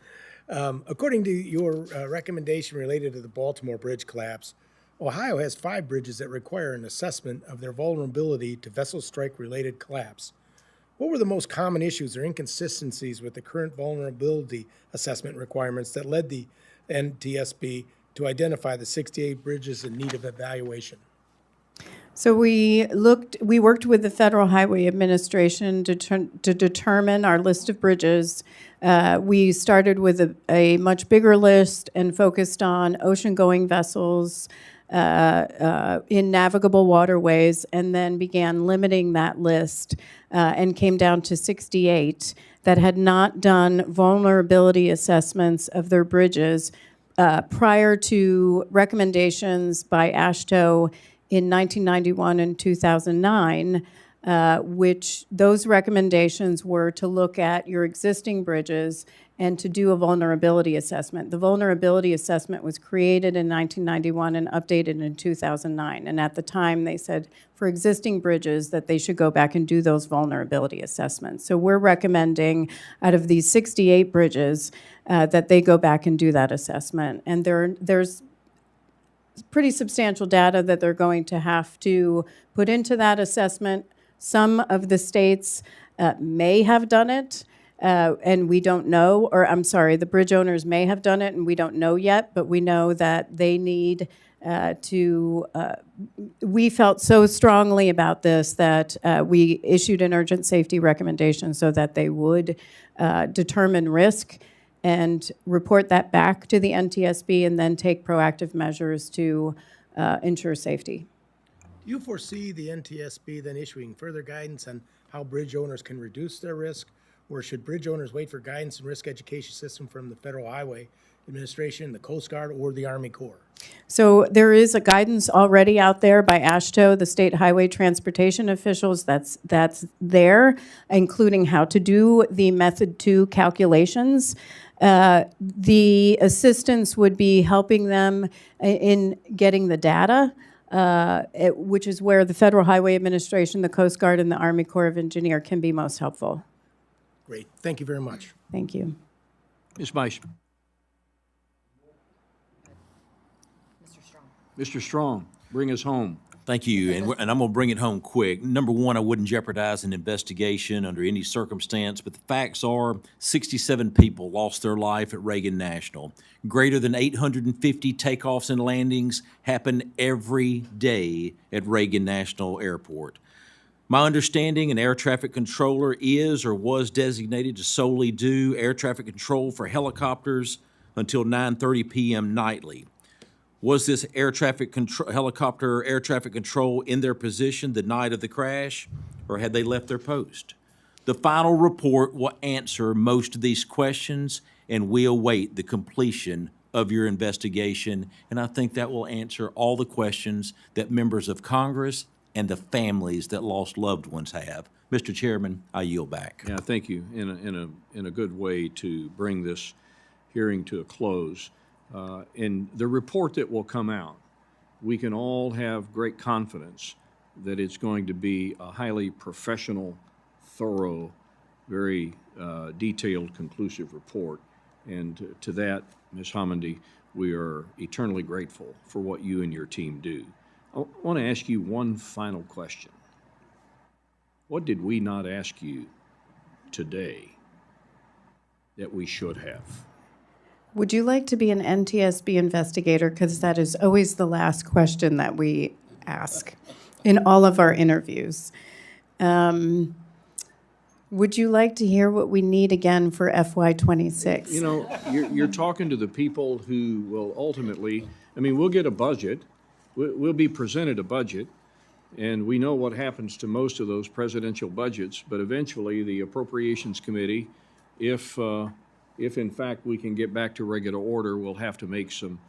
According to your recommendation related to the Baltimore bridge collapse, Ohio has 5 bridges that require an assessment of their vulnerability to vessel strike-related collapse. What were the most common issues or inconsistencies with the current vulnerability assessment requirements that led the NTSB to identify the 68 bridges in need of evaluation? So we worked with the Federal Highway Administration to determine our list of bridges. We started with a much bigger list and focused on ocean-going vessels in navigable waterways, and then began limiting that list and came down to 68 that had not done vulnerability assessments of their bridges prior to recommendations by AASHTO in 1991 and 2009, which those recommendations were to look at your existing bridges and to do a vulnerability assessment. The vulnerability assessment was created in 1991 and updated in 2009. And at the time, they said for existing bridges that they should go back and do those vulnerability assessments. So we're recommending out of these 68 bridges that they go back and do that assessment. And there's pretty substantial data that they're going to have to put into that assessment. Some of the states may have done it, and we don't know, or I'm sorry, the bridge owners may have done it and we don't know yet, but we know that they need we felt so strongly about this that we issued an urgent safety recommendation so that they would determine risk and report that back to the NTSB and then take proactive measures to ensure safety. Do you foresee the NTSB then issuing further guidance on how bridge owners can reduce their risk? Or should bridge owners wait for guidance and risk education system from the Federal Highway Administration, the Coast Guard, or the Army Corps? So there is a guidance already out there by AASHTO, the state highway transportation officials, that's there, including how to do the method 2 calculations. The assistance would be helping them in getting the data, which is where the Federal Highway Administration, the Coast Guard, and the Army Corps of Engineers can be most helpful. Great. Thank you very much. Thank you. Ms. Meisch. Mr. Strong, bring us home. Thank you, and I'm going to bring it home quick. Number one, I wouldn't jeopardize an investigation under any circumstance, but the facts are 67 people lost their life at Reagan National. Greater than 850 takeoffs and landings happen every day at Reagan National Airport. My understanding, an air traffic controller is or was designated to solely do air traffic control for helicopters until 9:30 p.m. nightly. Was this helicopter air traffic control in their position the night of the crash, or had they left their post? The final report will answer most of these questions, and we await the completion of your investigation, and I think that will answer all the questions that members of Congress and the families that lost loved ones have. Mr. Chairman, I yield back. Yeah, thank you. In a good way to bring this hearing to a close. In the report that will come out, we can all have great confidence that it's going to be a highly professional, thorough, very detailed, conclusive report. And to that, Ms. Homendy, we are eternally grateful for what you and your team do. I want to ask you one final question. What did we not ask you today that we should have? Would you like to be an NTSB investigator? Because that is always the last question that we ask in all of our interviews. Would you like to hear what we need again for FY26? You know, you're talking to the people who will ultimately, I mean, we'll get a budget, we'll be presented a budget, and we know what happens to most of those presidential budgets, but eventually the Appropriations Committee, if in fact we can get back to regular order, we'll have to make some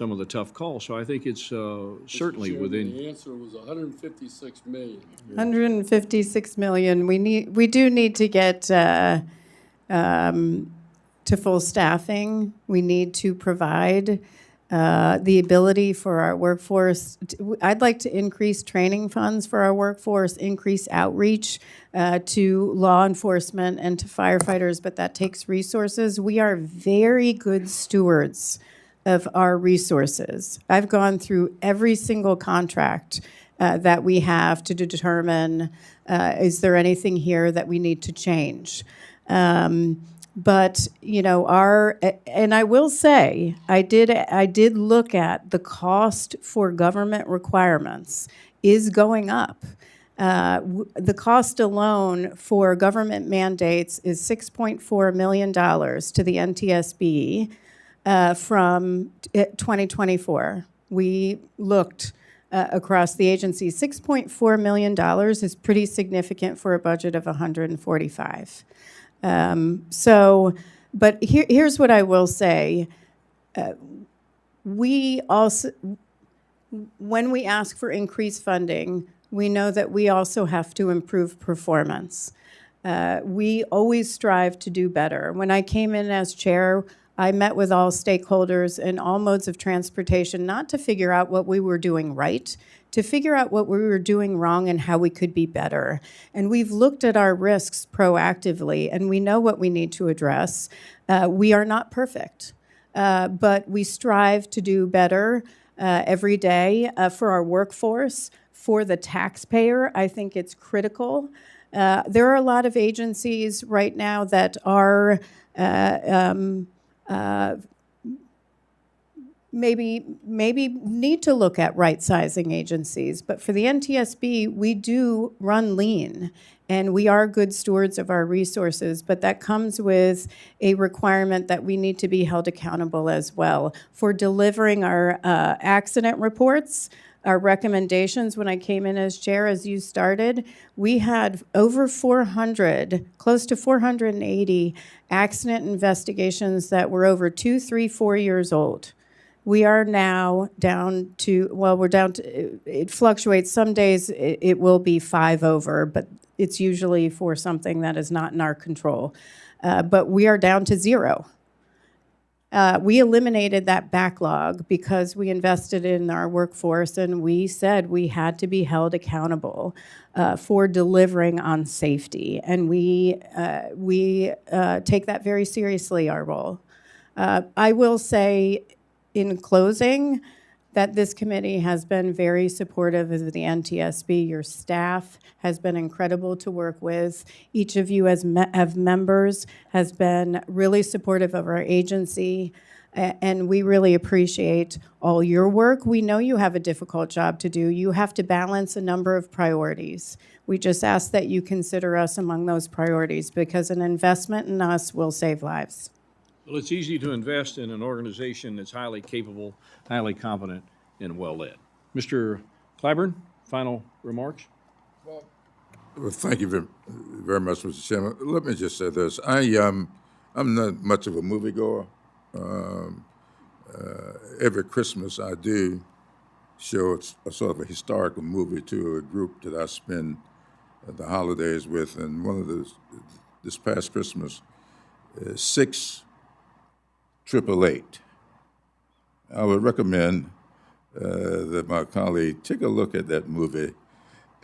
of the tough calls. So I think it's certainly Chairman, within. The answer was 156 million. 156 million. We do need to get to full staffing. We need to provide the ability for our workforce. I'd like to increase training funds for our workforce, increase outreach to law enforcement and to firefighters, but that takes resources. We are very good stewards of our resources. I've gone through every single contract that we have to determine, is there anything here that we need to change? But, you know, and I will say, I did look at the cost for government requirements is going up. The cost alone for government mandates is $6.4 million to the NTSB from 2024. We looked across the agency. $6.4 million is pretty significant for a budget of 145. But here's what I will say. We also, when we ask for increased funding, we know that we also have to improve performance. We always strive to do better. When I came in as chair, I met with all stakeholders in all modes of transportation, not to figure out what we were doing right, to figure out what we were doing wrong and how we could be better. And we've looked at our risks proactively, and we know what we need to address. We are not perfect, but we strive to do better every day for our workforce, for the taxpayer. I think it's critical. There are a lot of agencies right now that are maybe need to look at right-sizing agencies. But for the NTSB, we do run lean, and we are good stewards of our resources, but that comes with a requirement that we need to be held accountable as well for delivering our accident reports our recommendations when I came in as chair, as you started, we had over 400, close to 480 accident investigations that were over 2, 3, 4 years old. We are now down to, well, we're down to, it fluctuates. Some days it will be 5 over, but it's usually for something that is not in our control. But we are down to 0. We eliminated that backlog because we invested in our workforce, and we said we had to be held accountable for delivering on safety. And we take that very seriously, our role. I will say, in closing, that this committee has been very supportive of the NTSB. Your staff has been incredible to work with. Each of you as members has been really supportive of our agency, and we really appreciate all your work. We know you have a difficult job to do. You have to balance a number of priorities. We just ask that you consider us among those priorities, because an investment in us will save lives. Well, it's easy to invest in an organization that's highly capable, highly competent, and well-led. Mr. Clyburn, final remarks? Well, thank you very much, Mr. Chairman. Let me just say this. I'm not much of a moviegoer. Every Christmas I do show a sort of a historical movie to a group that I spend the holidays with. And one of this past Christmas, 6 888. I would recommend that my colleague take a look at that movie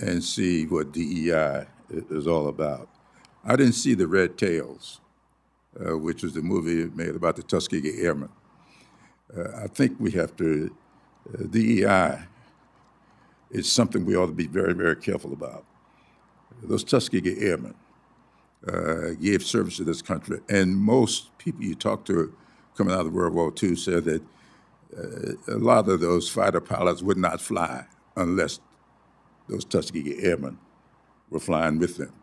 and see what DEI is all about. I didn't see The Red Tails, which was the movie made about the Tuskegee Airmen. I think we have to, DEI is something we ought to be very, very careful about. Those Tuskegee Airmen gave service to this country, and most people you talk to coming out of World War II said that a lot of those fighter pilots would not fly unless those Tuskegee Airmen were flying with them.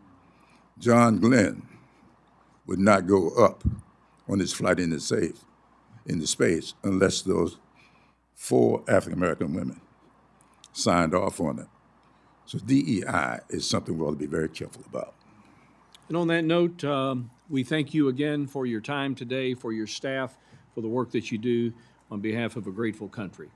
John Glenn would not go up on his flight into space unless those 4 African-American women signed off on it. So DEI is something we ought to be very careful about. And on that note, we thank you again for your time today, for your staff, for the work that you do on behalf of a grateful country.